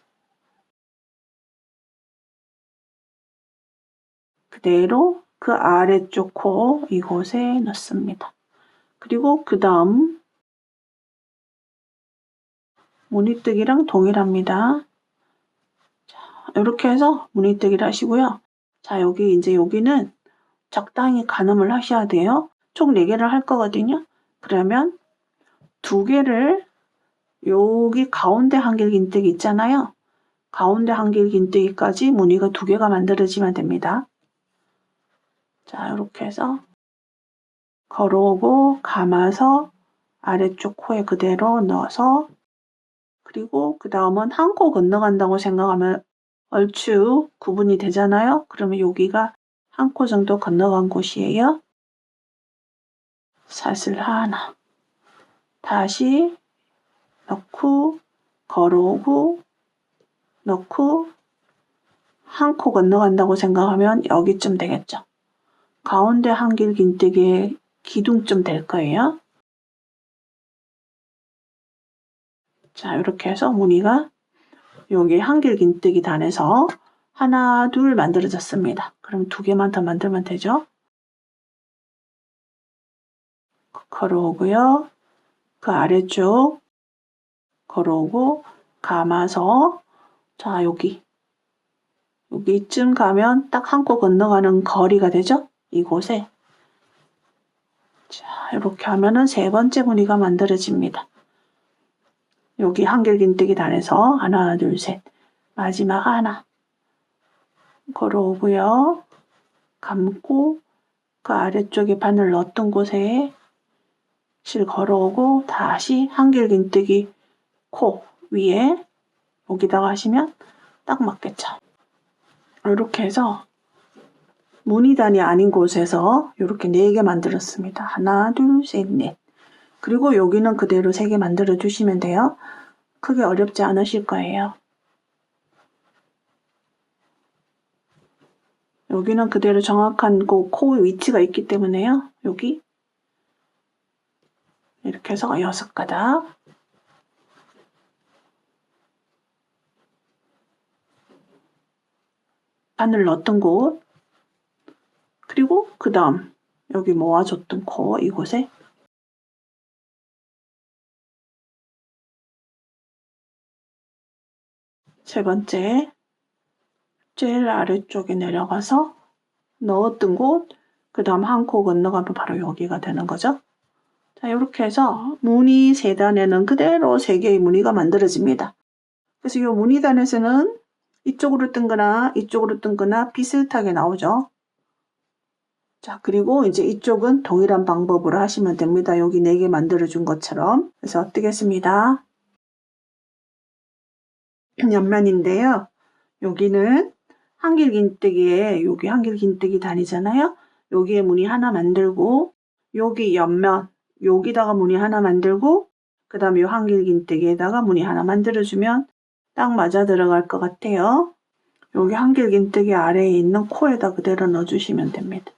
그대로 그 아래쪽 코 이곳에 넣습니다. 그리고 그 다음 무늬뜨기랑 동일합니다. 자, 이렇게 해서 무늬뜨기를 하시고요. 자, 여기는 적당히 가늠을 하셔야 돼요. 총 4개를 할 거거든요. 그러면 2개를 여기 가운데 한길 긴뜨기 있잖아요. 가운데 한길 긴뜨기까지 무늬가 2개가 만들어지면 됩니다. 자, 이렇게 해서 걸어오고 감아서 아래쪽 코에 그대로 넣어서 그리고 그 다음은 한 코 건너간다고 생각하면 얼추 구분이 되잖아요. 그러면 여기가 한 코 정도 건너간 곳이에요. 사슬 하나 다시 넣고 걸어오고 넣고 한 코 건너간다고 생각하면 여기쯤 되겠죠. 가운데 한길 긴뜨기의 기둥쯤 될 거예요. 자, 이렇게 해서 무늬가 여기 한길 긴뜨기 단에서 하나, 둘 만들어졌습니다. 그럼 2개만 더 만들면 되죠. 걸어오고요. 그 아래쪽 걸어오고 감아서 자, 여기쯤 가면 딱 한 코 건너가는 거리가 되죠. 이곳에 자, 이렇게 하면은 3번째 무늬가 만들어집니다. 여기 한길긴뜨기 단에서 하나, 둘, 셋. 마지막 하나. 걸어오고요. 감고 그 아래쪽에 바늘 넣었던 곳에 실 걸어오고 다시 한길긴뜨기 코 위에 여기다가 하시면 딱 맞겠죠. 이렇게 해서 무늬단이 아닌 곳에서 이렇게 4개 만들었습니다. 하나, 둘, 셋, 넷. 그리고 여기는 그대로 3개 만들어 주시면 돼요. 크게 어렵지 않으실 거예요. 여기는 그대로 정확한 코 위치가 있기 때문에요. 여기 이렇게 해서 6가닥. 바늘 넣었던 곳, 그리고 그 다음 여기 모아줬던 코 이곳에 세 번째 제일 아래쪽에 내려가서 넣었던 곳, 그 다음 한 코 건너가면 바로 여기가 되는 거죠. 자, 이렇게 해서 무늬 3단에는 그대로 3개의 무늬가 만들어집니다. 그래서 이 무늬단에서는 이쪽으로 뜬거나 이쪽으로 뜬거나 비슷하게 나오죠. 자, 그리고 이제 이쪽은 동일한 방법으로 하시면 됩니다. 여기 4개 만들어준 것처럼. 그래서 뜨겠습니다. 옆면인데요. 여기는 한길긴뜨기에 여기 한길긴뜨기 단이잖아요. 여기에 무늬 하나 만들고 여기 옆면 여기다가 무늬 하나 만들고 그 다음에 이 한길긴뜨기에다가 무늬 하나 만들어주면 딱 맞아 들어갈 것 같아요. 여기 한길긴뜨기 아래에 있는 코에다 그대로 넣어주시면 됩니다.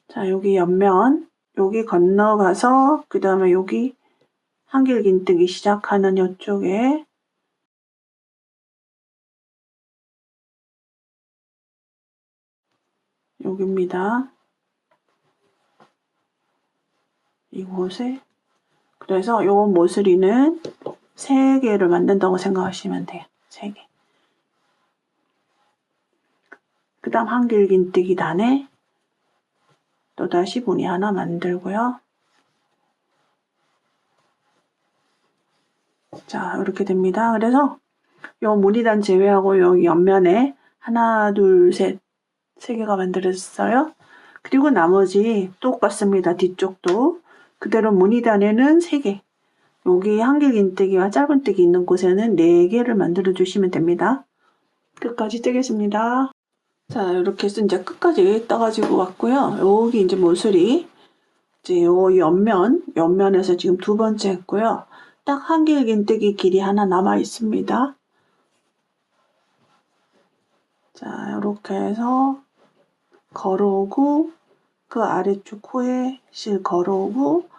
자, 여기 옆면 여기 건너가서 그 다음에 여기 한길긴뜨기 시작하는 이쪽에 여기입니다. 이곳에 그래서 요 모서리는 3개를 만든다고 생각하시면 돼요. 3개. 그 다음 한길긴뜨기 단에 또다시 무늬 하나 만들고요. 자, 이렇게 됩니다. 그래서 요 무늬단 제외하고 여기 옆면에 하나, 둘, 셋, 3개가 만들어졌어요. 그리고 나머지 똑같습니다. 뒤쪽도 그대로 무늬단에는 3개. 여기 한길긴뜨기와 짧은뜨기 있는 곳에는 4개를 만들어 주시면 됩니다. 끝까지 뜨겠습니다. 자, 이렇게 해서 이제 끝까지 떠가지고 왔고요. 여기 이제 모서리, 이제 요 옆면에서 지금 2번째 했고요. 딱 한길긴뜨기 길이 하나 남아 있습니다. 자, 이렇게 해서 걸어오고, 그 아래쪽 코에 실 걸어오고,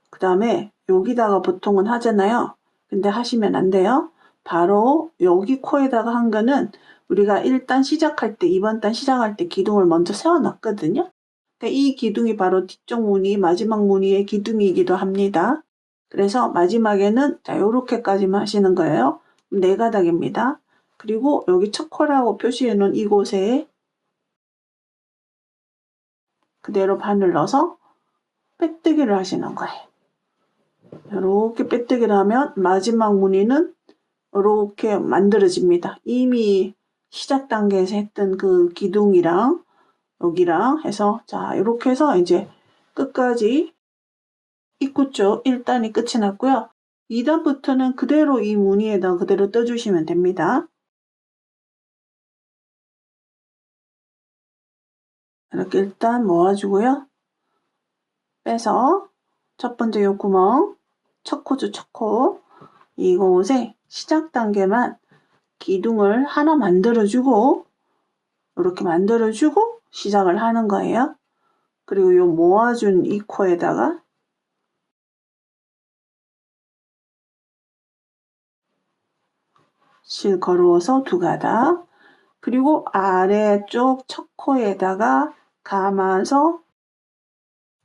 그 다음에 여기다가 보통은 하잖아요. 근데 하시면 안 돼요. 바로 여기 코에다가 한 거는 우리가 1단 시작할 때, 2번 단 시작할 때 기둥을 먼저 세워놨거든요. 그러니까 이 기둥이 바로 뒤쪽 무늬, 마지막 무늬의 기둥이기도 합니다. 그래서 마지막에는 자, 요렇게까지만 하시는 거예요. 4가닥입니다. 그리고 여기 첫 코라고 표시해 놓은 이곳에 그대로 바늘 넣어서 빼뜨기를 하시는 거예요. 이렇게 빼뜨기를 하면 마지막 무늬는 이렇게 만들어집니다. 이미 시작 단계에서 했던 그 기둥이랑 여기랑 해서 자, 이렇게 해서 이제 끝까지 입구 쪽 1단이 끝이 났고요. 2단부터는 그대로 이 무늬에다 그대로 떠주시면 됩니다. 이렇게 일단 모아주고요. 빼서 첫 번째 요 구멍, 첫 코죠, 첫 코. 이곳에 시작 단계만 기둥을 하나 만들어주고 이렇게 만들어주고 시작을 하는 거예요. 그리고 요 모아준 이 코에다가 실 걸어서 2가닥, 그리고 아래쪽 첫 코에다가 감아서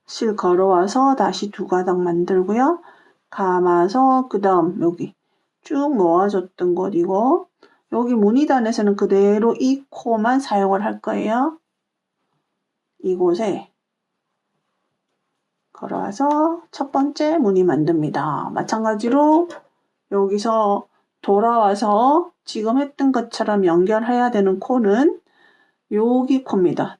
실 걸어와서 다시 2가닥 만들고요. 감아서 그 다음 여기 쭉 모아줬던 곳 이거 여기 무늬단에서는 그대로 이 코만 사용을 할 거예요. 이곳에 걸어와서 첫 번째 무늬 만듭니다. 마찬가지로 여기서 돌아와서 지금 했던 것처럼 연결해야 되는 코는 여기 코입니다.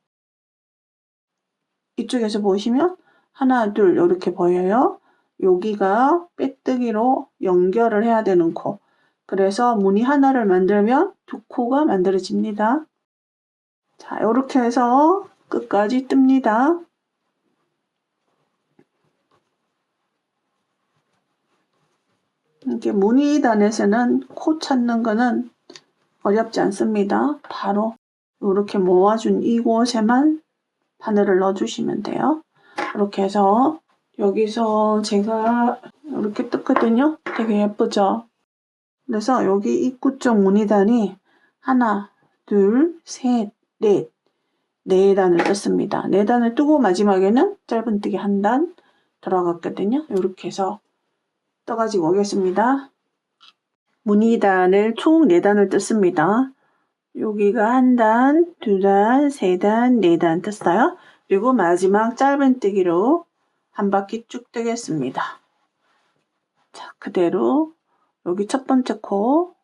이쪽에서 보시면 하나, 둘 이렇게 보여요. 여기가 빼뜨기로 연결을 해야 되는 코. 그래서 무늬 하나를 만들면 두 코가 만들어집니다. 자, 이렇게 해서 끝까지 뜹니다. 이렇게 무늬단에서는 코 찾는 거는 어렵지 않습니다. 바로 이렇게 모아준 이곳에만 바늘을 넣어주시면 돼요. 이렇게 해서 여기서 제가 이렇게 떴거든요. 되게 예쁘죠? 그래서 여기 입구 쪽 무늬단이 하나, 둘, 셋, 넷, 네 단을 떴습니다. 네 단을 뜨고 마지막에는 짧은뜨기 한 단 들어갔거든요. 이렇게 해서 떠가지고 오겠습니다. 무늬단을 총 4단을 떴습니다. 여기가 한 단, 두 단, 세 단, 네 단 떴어요. 그리고 마지막 짧은뜨기로 한 바퀴 쭉 뜨겠습니다. 자, 그대로 여기 첫 번째 코,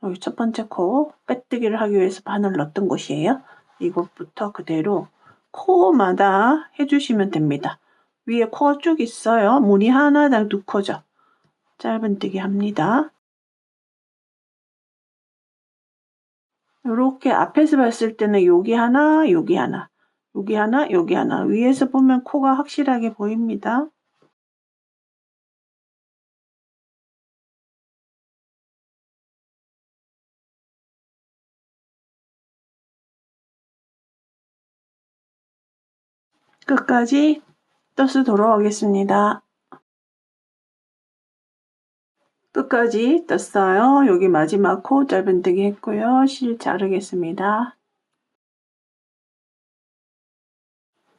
여기 첫 번째 코 빼뜨기를 하기 위해서 바늘 넣었던 곳이에요. 이곳부터 그대로 코마다 해주시면 됩니다. 위에 코가 쭉 있어요. 무늬 하나당 2코죠. 짧은뜨기 합니다. 이렇게 앞에서 봤을 때는 여기 하나, 여기 하나, 여기 하나, 여기 하나. 위에서 보면 코가 확실하게 보입니다. 끝까지 떠서 돌아오겠습니다. 끝까지 떴어요. 여기 마지막 코 짧은뜨기 했고요. 실 자르겠습니다.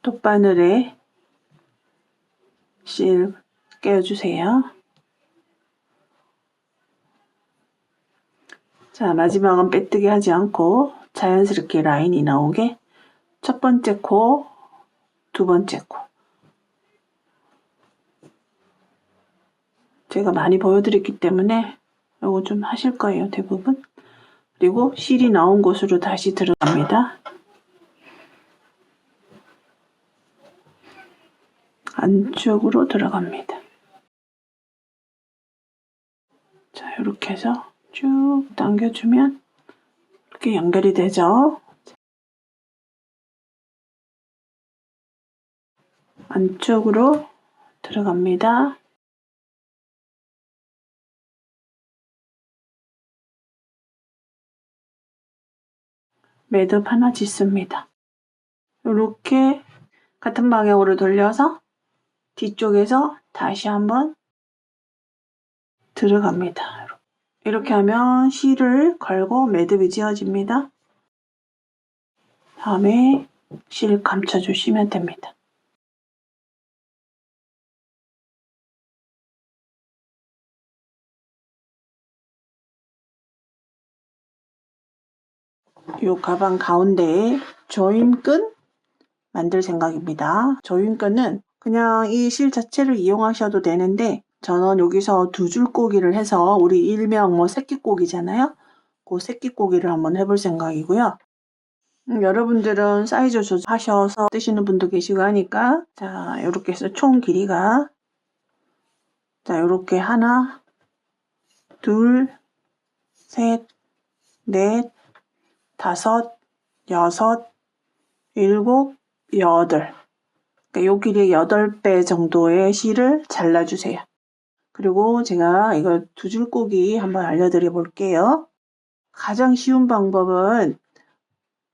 돗바늘에 실 깨워주세요. 자, 마지막은 빼뜨기 하지 않고 자연스럽게 라인이 나오게 첫 번째 코, 두 번째 코. 제가 많이 보여드렸기 때문에 이거 좀 하실 거예요, 대부분. 그리고 실이 나온 곳으로 다시 들어갑니다. 안쪽으로 들어갑니다. 자, 이렇게 해서 쭉 당겨주면 이렇게 연결이 되죠. 안쪽으로 들어갑니다. 매듭 하나 짓습니다. 이렇게 같은 방향으로 돌려서 뒤쪽에서 다시 한번 들어갑니다. 이렇게 하면 실을 걸고 매듭이 지어집니다. 다음에 실 감춰주시면 됩니다. 이 가방 가운데에 조임끈 만들 생각입니다. 조임끈은 그냥 이 실 자체를 이용하셔도 되는데 저는 여기서 두 줄 꼬기를 해서 우리 일명 새끼 꼬기잖아요. 그 새끼 꼬기를 한번 해볼 생각이고요. 여러분들은 사이즈 조절하셔서 뜨시는 분도 계시고 하니까 자, 이렇게 해서 총 길이가 자, 이렇게 하나, 둘, 셋, 넷, 다섯, 여섯, 일곱, 여덟. 그러니까 요 길이의 8배 정도의 실을 잘라주세요. 그리고 제가 이거 두 줄 꼬기 한번 알려드려 볼게요. 가장 쉬운 방법은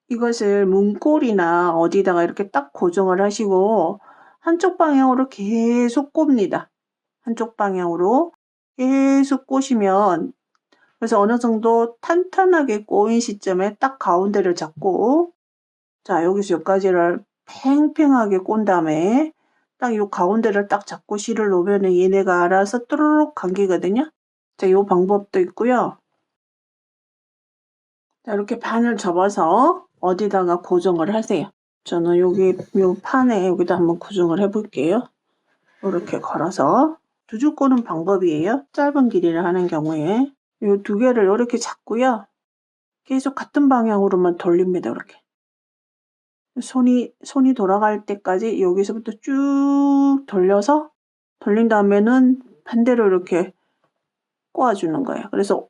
이것을 문고리나 어디다가 이렇게 딱 고정을 하시고 한쪽 방향으로 계속 꼽니다. 한쪽 방향으로 계속 꼬시면 그래서 어느 정도 탄탄하게 꼬인 시점에 딱 가운데를 잡고 자, 여기서 여기까지를 팽팽하게 꼰 다음에 딱 요 가운데를 딱 잡고 실을 놓으면 얘네가 알아서 뚜루룩 감기거든요. 자, 요 방법도 있고요. 자, 이렇게 반을 접어서 어디다가 고정을 하세요. 저는 여기 요 판에 여기다 한번 고정을 해볼게요. 이렇게 걸어서 두 줄 꼬는 방법이에요. 짧은 길이를 하는 경우에 요 두 개를 이렇게 잡고요. 계속 같은 방향으로만 돌립니다. 이렇게 손이 돌아갈 때까지 여기서부터 쭉 돌려서 돌린 다음에는 반대로 이렇게 꼬아주는 거예요. 그래서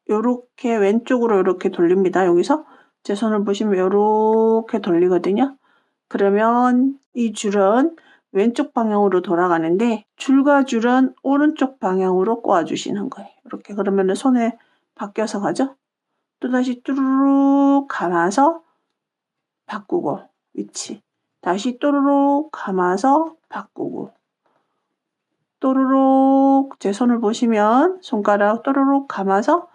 요렇게 왼쪽으로 이렇게 돌립니다. 여기서 제 손을 보시면 요렇게 돌리거든요. 그러면 이 줄은 왼쪽 방향으로 돌아가는데 줄과 줄은 오른쪽 방향으로 꼬아주시는 거예요. 이렇게 그러면 손에 바뀌어서 가죠. 또다시 뚜루룩 감아서 바꾸고 위치 다시 또르륵 감아서 바꾸고 또르륵 제 손을 보시면 손가락 또르륵 감아서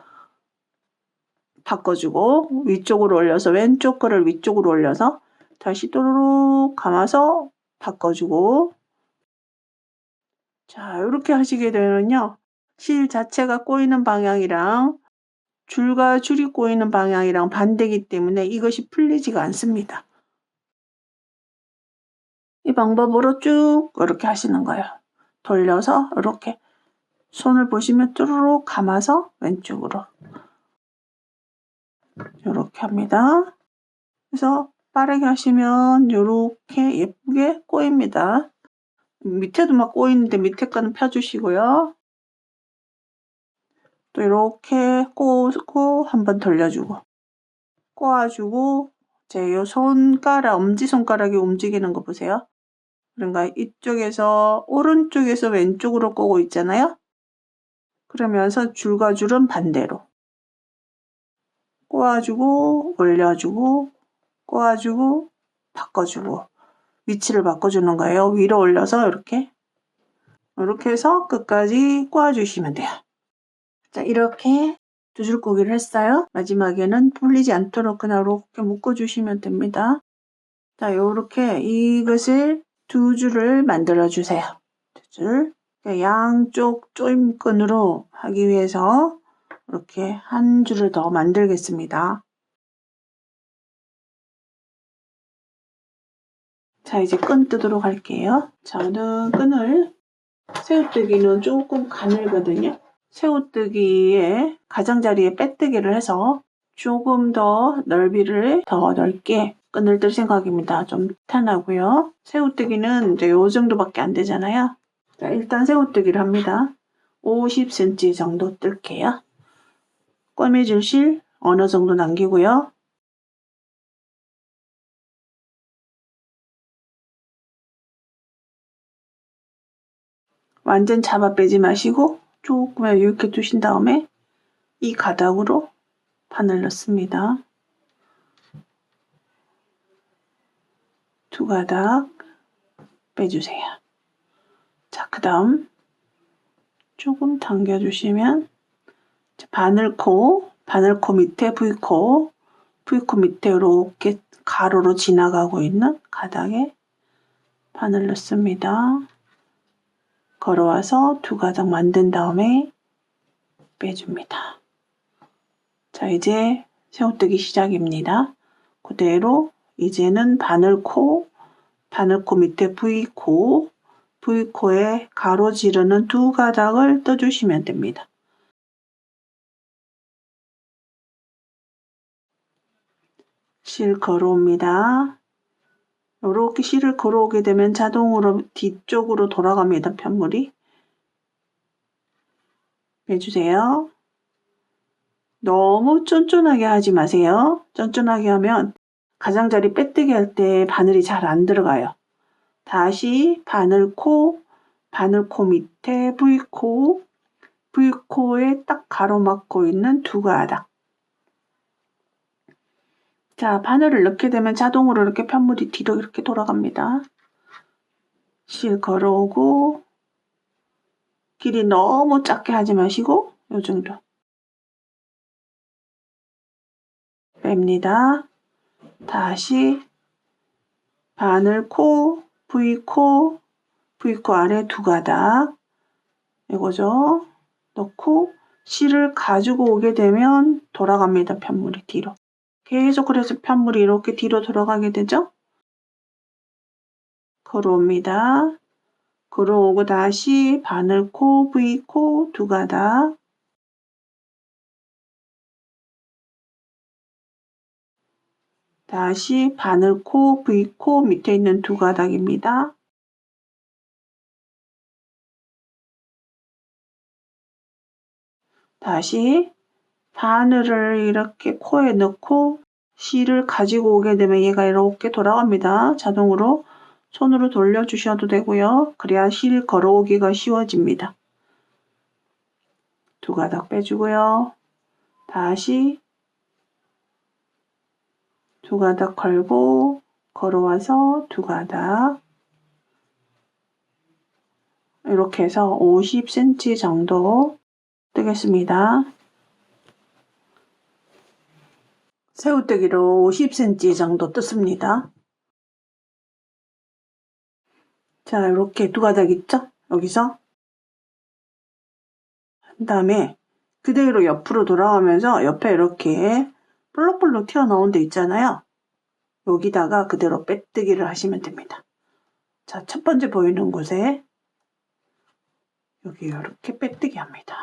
바꿔주고 위쪽으로 올려서 왼쪽 거를 위쪽으로 올려서 다시 또르륵 감아서 바꿔주고 자 이렇게 하시게 되면요 실 자체가 꼬이는 방향이랑 줄과 줄이 꼬이는 방향이랑 반대이기 때문에 이것이 풀리지가 않습니다. 이 방법으로 쭉 이렇게 하시는 거예요. 돌려서 이렇게 손을 보시면 뚜루룩 감아서 왼쪽으로 이렇게 합니다. 그래서 빠르게 하시면 이렇게 예쁘게 꼬입니다. 밑에도 막 꼬이는데 밑에 거는 펴주시고요. 또 이렇게 꼬고 한번 돌려주고 꼬아주고 제 요 손가락 엄지손가락이 움직이는 거 보세요. 그러니까 이쪽에서 오른쪽에서 왼쪽으로 꼬고 있잖아요. 그러면서 줄과 줄은 반대로 꼬아주고 올려주고 꼬아주고 바꿔주고 위치를 바꿔주는 거예요. 위로 올려서 이렇게 해서 끝까지 꼬아주시면 돼요. 자 이렇게 두 줄 꼬기를 했어요. 마지막에는 풀리지 않도록 그냥 이렇게 묶어주시면 됩니다. 자 이렇게 이것을 두 줄을 만들어 주세요. 두 줄. 양쪽 조임끈으로 하기 위해서 이렇게 한 줄을 더 만들겠습니다. 자 이제 끈 뜨도록 할게요. 저는 끈을 새우뜨기는 조금 가늘거든요. 새우뜨기에 가장자리에 빼뜨기를 해서 조금 더 넓이를 더 넓게 끈을 뜰 생각입니다. 좀 탄하고요. 새우뜨기는 이제 요 정도밖에 안 되잖아요. 자, 일단 새우뜨기를 합니다. 50cm 정도 뜰게요. 꿰매줄 실 어느 정도 남기고요. 완전 잡아 빼지 마시고 조금 이렇게 두신 다음에 이 가닥으로 바늘 넣습니다. 두 가닥 빼주세요. 자, 그 다음 조금 당겨주시면 바늘코 밑에 V코 밑에 이렇게 가로로 지나가고 있는 가닥에 바늘 넣습니다. 걸어와서 두 가닥 만든 다음에 빼줍니다. 자, 이제 새우뜨기 시작입니다. 그대로 이제는 바늘코 밑에 V코에 가로지르는 두 가닥을 떠주시면 됩니다. 실 걸어옵니다. 이렇게 실을 걸어오게 되면 자동으로 뒤쪽으로 돌아갑니다. 편물이. 빼주세요. 너무 쫀쫀하게 하지 마세요. 쫀쫀하게 하면 가장자리 빼뜨기 할 때 바늘이 잘 안 들어가요. 다시 바늘코 밑에 V코에 딱 가로막고 있는 두 가닥. 자, 바늘을 넣게 되면 자동으로 이렇게 편물이 뒤로 이렇게 돌아갑니다. 실 걸어오고 길이 너무 작게 하지 마시고 요 정도 뺍니다. 다시 바늘코 V코 아래 두 가닥 이거죠. 넣고 실을 가지고 오게 되면 돌아갑니다. 편물이 뒤로 계속 그래서 편물이 이렇게 뒤로 돌아가게 되죠. 걸어옵니다. 걸어오고 다시 바늘코, V코 두 가닥, 다시 바늘코, V코 밑에 있는 두 가닥입니다. 다시 바늘을 이렇게 코에 넣고 실을 가지고 오게 되면 얘가 이렇게 돌아갑니다. 자동으로 손으로 돌려주셔도 되고요. 그래야 실 걸어오기가 쉬워집니다. 두 가닥 빼주고요. 다시 두 가닥 걸고 걸어와서 두 가닥 이렇게 해서 50cm 정도 뜨겠습니다. 새우뜨기로 50cm 정도 뜯습니다. 자, 이렇게 두 가닥 있죠? 여기서 한 다음에 그대로 옆으로 돌아가면서 옆에 이렇게 볼록볼록 튀어나온 데 있잖아요. 여기다가 그대로 빼뜨기를 하시면 됩니다. 자, 첫 번째 보이는 곳에 여기 이렇게 빼뜨기 합니다.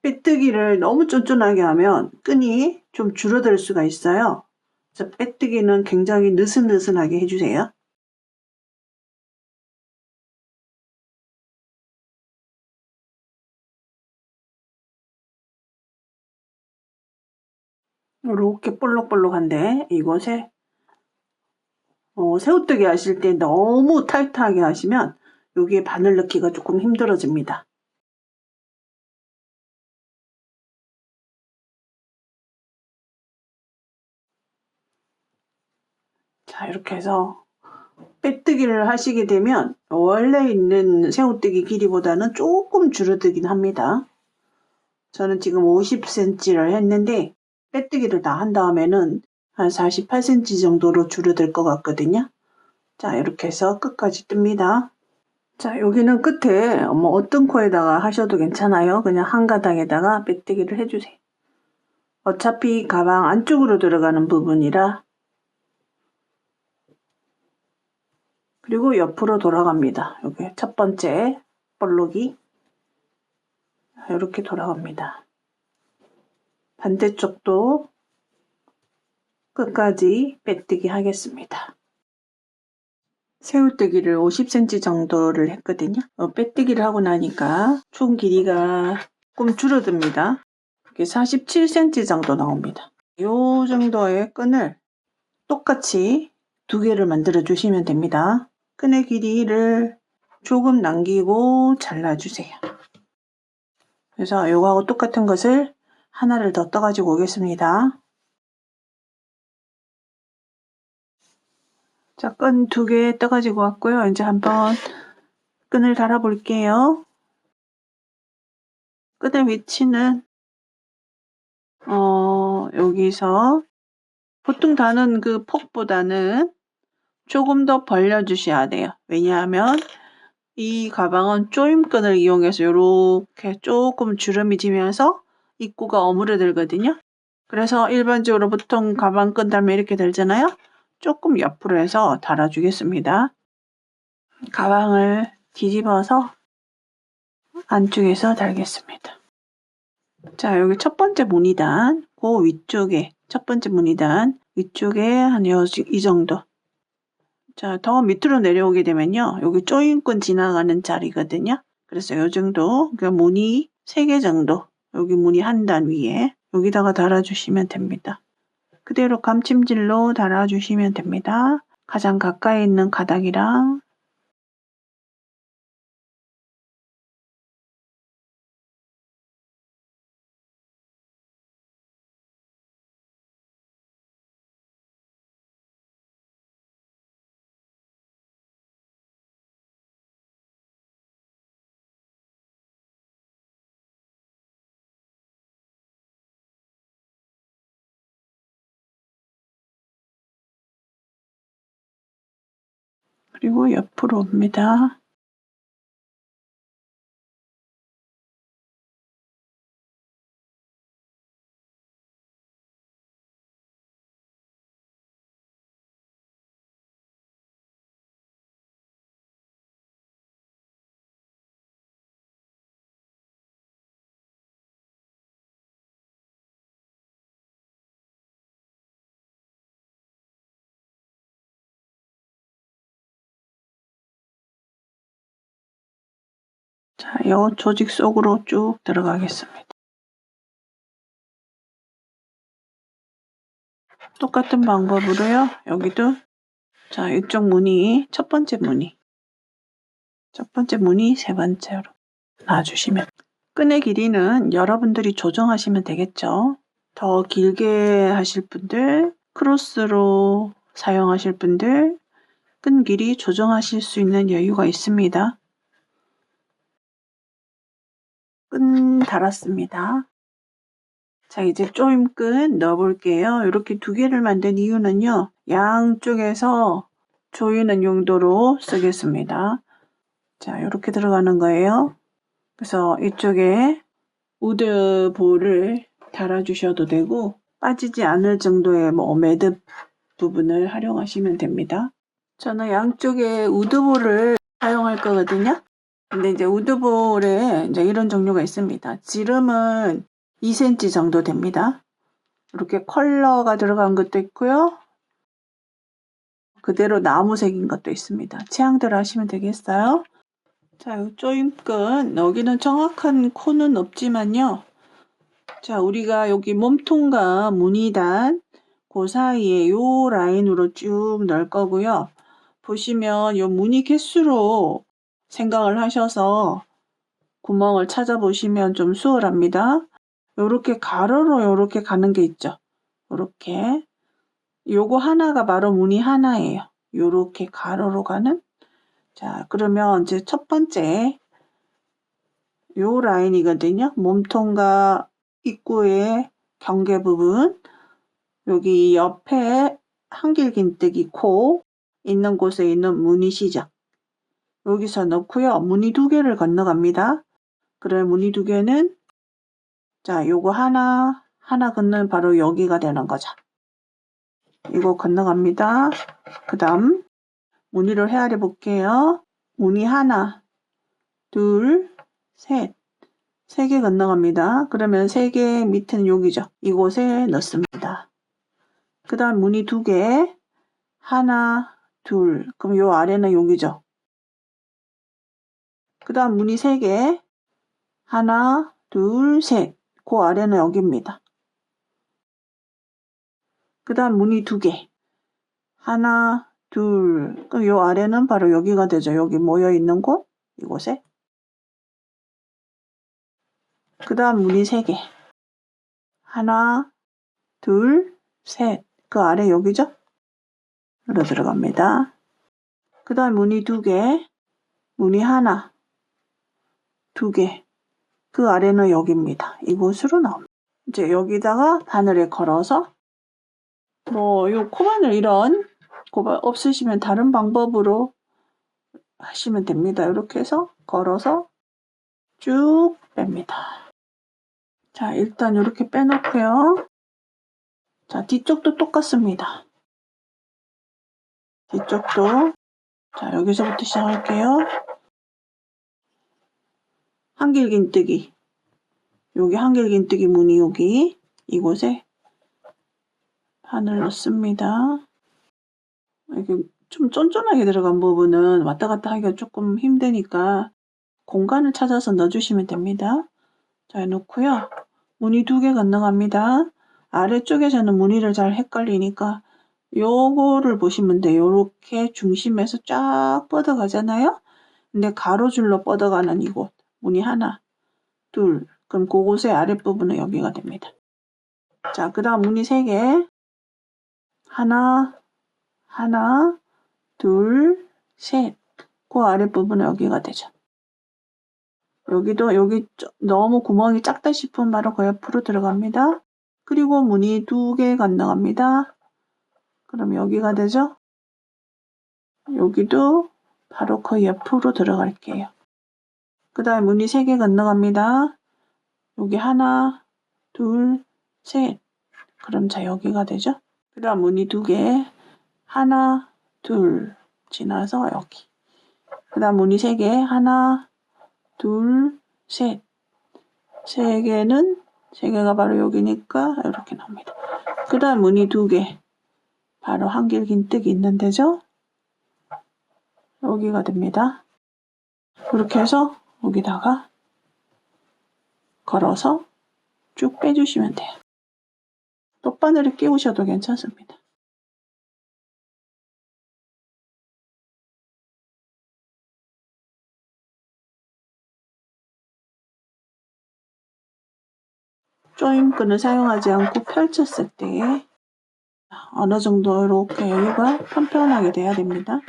빼뜨기를 너무 쫀쫀하게 하면 끈이 좀 줄어들 수가 있어요. 그래서 빼뜨기는 굉장히 느슨느슨하게 해주세요. 이렇게 볼록볼록한데 이곳에 새우뜨기 하실 때 너무 타이트하게 하시면 여기에 바늘 넣기가 조금 힘들어집니다. 자, 이렇게 해서 빼뜨기를 하시게 되면 원래 있는 새우뜨기 길이보다는 조금 줄어들긴 합니다. 저는 지금 50cm를 했는데 빼뜨기를 다 한 다음에는 한 48cm 정도로 줄어들 것 같거든요. 자, 이렇게 해서 끝까지 뜹니다. 자, 여기는 끝에 어떤 코에다가 하셔도 괜찮아요. 그냥 한 가닥에다가 빼뜨기를 해주세요. 어차피 가방 안쪽으로 들어가는 부분이라. 그리고 옆으로 돌아갑니다. 여기 첫 번째 볼록이 이렇게 돌아갑니다. 반대쪽도 끝까지 빼뜨기 하겠습니다. 새우뜨기를 50cm 정도를 했거든요. 빼뜨기를 하고 나니까 총 길이가 조금 줄어듭니다. 이게 47cm 정도 나옵니다. 이 정도의 끈을 똑같이 두 개를 만들어 주시면 됩니다. 끈의 길이를 조금 남기고 잘라주세요. 그래서 이거하고 똑같은 것을 하나를 더 떠가지고 오겠습니다. 자, 끈 두 개 떠가지고 왔고요. 이제 한번 끈을 달아 볼게요. 끈의 위치는 여기서 보통 다는 그 폭보다는 조금 더 벌려 주셔야 돼요. 왜냐하면 이 가방은 조임끈을 이용해서 이렇게 조금 주름이 지면서 입구가 오므려들거든요. 그래서 일반적으로 보통 가방 끈 달면 이렇게 들잖아요. 조금 옆으로 해서 달아주겠습니다. 가방을 뒤집어서 안쪽에서 달겠습니다. 자, 여기 첫 번째 무늬단, 그 위쪽에 첫 번째 무늬단 위쪽에 한 이 정도. 자, 더 밑으로 내려오게 되면요. 여기 조임끈 지나가는 자리거든요. 그래서 이 정도, 그러니까 무늬 3개 정도, 여기 무늬 한 단 위에 여기다가 달아주시면 됩니다. 그대로 감침질로 달아주시면 됩니다. 가장 가까이 있는 가닥이랑 그리고 옆으로 옵니다. 자, 이 조직 속으로 쭉 들어가겠습니다. 똑같은 방법으로요. 여기도 자, 이쪽 무늬 첫 번째 무늬 세 번째로 놔주시면 끈의 길이는 여러분들이 조정하시면 되겠죠. 더 길게 하실 분들, 크로스로 사용하실 분들 끈 길이 조정하실 수 있는 여유가 있습니다. 끈 달았습니다. 자, 이제 조임끈 넣어볼게요. 이렇게 두 개를 만든 이유는요. 양쪽에서 조이는 용도로 쓰겠습니다. 자, 이렇게 들어가는 거예요. 그래서 이쪽에 우드볼을 달아주셔도 되고 빠지지 않을 정도의 매듭 부분을 활용하시면 됩니다. 저는 양쪽에 우드볼을 사용할 거거든요. 근데 이제 우드볼에 이제 이런 종류가 있습니다. 지름은 2cm 정도 됩니다. 이렇게 컬러가 들어간 것도 있고요. 그대로 나무색인 것도 있습니다. 취향대로 하시면 되겠어요. 자, 이 조임끈 여기는 정확한 코는 없지만요. 자, 우리가 여기 몸통과 무늬단 그 사이에 요 라인으로 쭉 넣을 거고요. 보시면 요 무늬 개수로 생각을 하셔서 구멍을 찾아보시면 좀 수월합니다. 요렇게 가로로 요렇게 가는 게 있죠. 요렇게. 요거 하나가 바로 무늬 하나예요. 요렇게 가로로 가는. 자, 그러면 이제 첫 번째 요 라인이거든요. 몸통과 입구의 경계 부분. 여기 옆에 한길긴뜨기 코 있는 곳에 있는 무늬 시작. 여기서 넣고요. 무늬 두 개를 건너갑니다. 그래 무늬 두 개는 자, 요거 하나 건너면 바로 여기가 되는 거죠. 이거 건너갑니다. 그 다음 무늬를 헤아려 볼게요. 무늬 하나, 둘, 셋. 3개 건너갑니다. 그러면 3개 밑은 여기죠. 이곳에 넣습니다. 그 다음 무늬 2개, 하나, 둘. 그럼 요 아래는 여기죠. 그 다음 무늬 3개, 하나, 둘, 셋. 그 아래는 여기입니다. 그 다음 무늬 2개, 하나, 둘. 그럼 요 아래는 바로 여기가 되죠. 여기 모여 있는 곳, 이곳에. 그 다음 무늬 3개, 하나, 둘, 셋. 그 아래 여기죠? 으로 들어갑니다. 그 다음 무늬 2개, 무늬 하나, 2개. 그 아래는 여기입니다. 이곳으로 나옵니다. 이제 여기다가 바늘에 걸어서 요 코바늘 이런 없으시면 다른 방법으로 하시면 됩니다. 이렇게 해서 걸어서 쭉 뺍니다. 자, 일단 이렇게 빼놓고요. 자, 뒤쪽도 똑같습니다. 뒤쪽도 자, 여기서부터 시작할게요. 한길긴뜨기. 여기 한길긴뜨기 무늬 여기 이곳에 바늘 넣습니다. 이렇게 좀 쫀쫀하게 들어간 부분은 왔다 갔다 하기가 조금 힘드니까 공간을 찾아서 넣어주시면 됩니다. 자, 넣고요. 무늬 2개 건너갑니다. 아래쪽에서는 무늬를 잘 헷갈리니까 요거를 보시면 돼요. 요렇게 중심에서 쫙 뻗어가잖아요. 근데 가로줄로 뻗어가는 이곳 무늬 하나, 둘. 그럼 그곳의 아랫부분은 여기가 됩니다. 자, 그 다음 무늬 3개. 하나, 둘, 셋. 그 아랫부분은 여기가 되죠. 여기도 여기 너무 구멍이 작다 싶으면 바로 그 옆으로 들어갑니다. 그리고 무늬 2개 건너갑니다. 그럼 여기가 되죠. 여기도 바로 그 옆으로 들어갈게요. 그 다음 무늬 3개 건너갑니다. 여기 하나, 둘, 셋. 그럼 자 여기가 되죠. 그 다음 무늬 2개, 하나, 둘 지나서 여기. 그 다음 무늬 3개, 하나, 둘, 셋. 3개가 바로 여기니까 이렇게 나옵니다. 그 다음 무늬 2개, 바로 한길긴뜨기 있는 데죠. 여기가 됩니다. 이렇게 해서 여기다가 걸어서 쭉 빼주시면 돼요. 똑바늘을 끼우셔도 괜찮습니다. 조임끈을 사용하지 않고 펼쳤을 때 어느 정도 이렇게 여유가 편편하게 돼야 됩니다.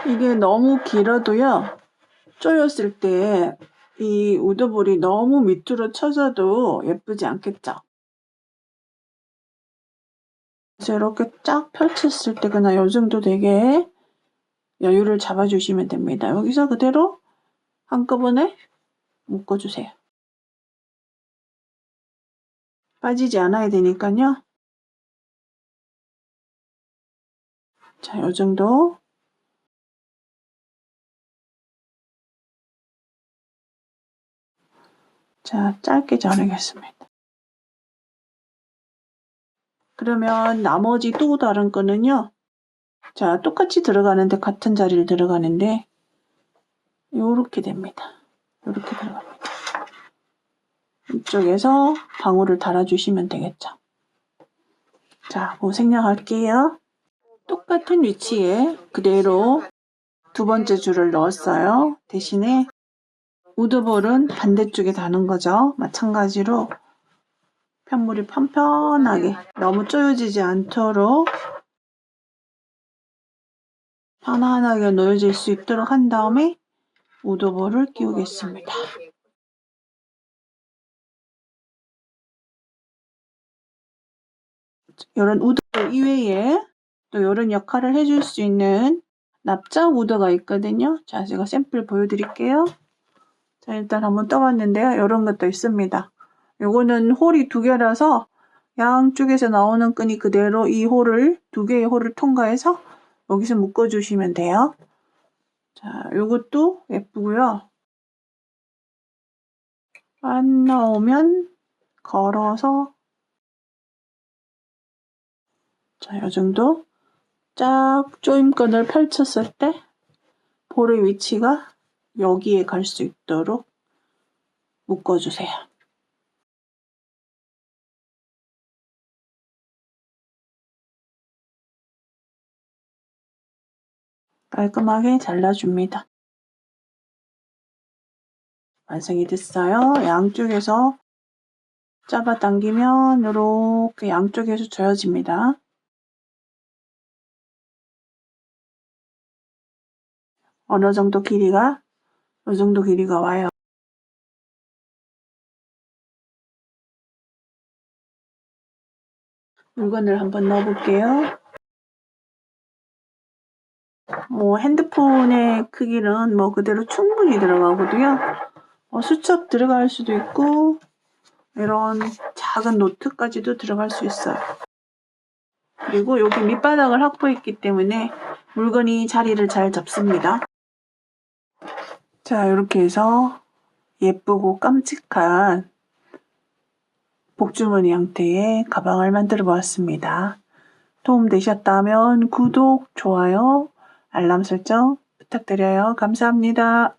이게 너무 길어도요, 조였을 때 이 우드볼이 너무 밑으로 쳐져도 예쁘지 않겠죠? 그래서 이렇게 쫙 펼쳤을 때 그냥 요 정도 되게 여유를 잡아주시면 됩니다. 여기서 그대로 한꺼번에 묶어주세요. 빠지지 않아야 되니까요. 자, 요 정도. 자, 짧게 자르겠습니다. 그러면 나머지 또 다른 거는요. 자, 똑같이 들어가는데 같은 자리를 들어가는데 요렇게 됩니다. 요렇게 들어갑니다. 이쪽에서 방울을 달아주시면 되겠죠. 자, 뭐 생략할게요. 똑같은 위치에 그대로 두 번째 줄을 넣었어요. 대신에 우드볼은 반대쪽에 다는 거죠. 마찬가지로 편물이 편편하게 너무 쪼여지지 않도록 편안하게 놓여질 수 있도록 한 다음에 우드볼을 끼우겠습니다. 이런 우드볼 이외에 또 이런 역할을 해줄 수 있는 납작 우드가 있거든요. 자, 제가 샘플 보여드릴게요. 자, 일단 한번 떠봤는데요. 이런 것도 있습니다. 요거는 홀이 2개라서 양쪽에서 나오는 끈이 그대로 이 홀을, 2개의 홀을 통과해서 여기서 묶어주시면 돼요. 자, 요것도 예쁘고요. 안 나오면 걸어서 자, 요 정도 쫙 조임끈을 펼쳤을 때 볼의 위치가 여기에 갈 수 있도록 묶어주세요. 깔끔하게 잘라줍니다. 완성이 됐어요. 양쪽에서 잡아당기면 이렇게 양쪽에서 조여집니다. 어느 정도 길이가, 이 정도 길이가 와요. 물건을 한번 넣어볼게요. 뭐 핸드폰의 크기는 뭐 그대로 충분히 들어가거든요. 수첩 들어갈 수도 있고 이런 작은 노트까지도 들어갈 수 있어요. 그리고 여기 밑바닥을 확보했기 때문에 물건이 자리를 잘 잡습니다. 자, 이렇게 해서 예쁘고 깜찍한 복주머니 형태의 가방을 만들어 보았습니다. 도움되셨다면 구독, 좋아요, 알람 설정 부탁드려요. 감사합니다.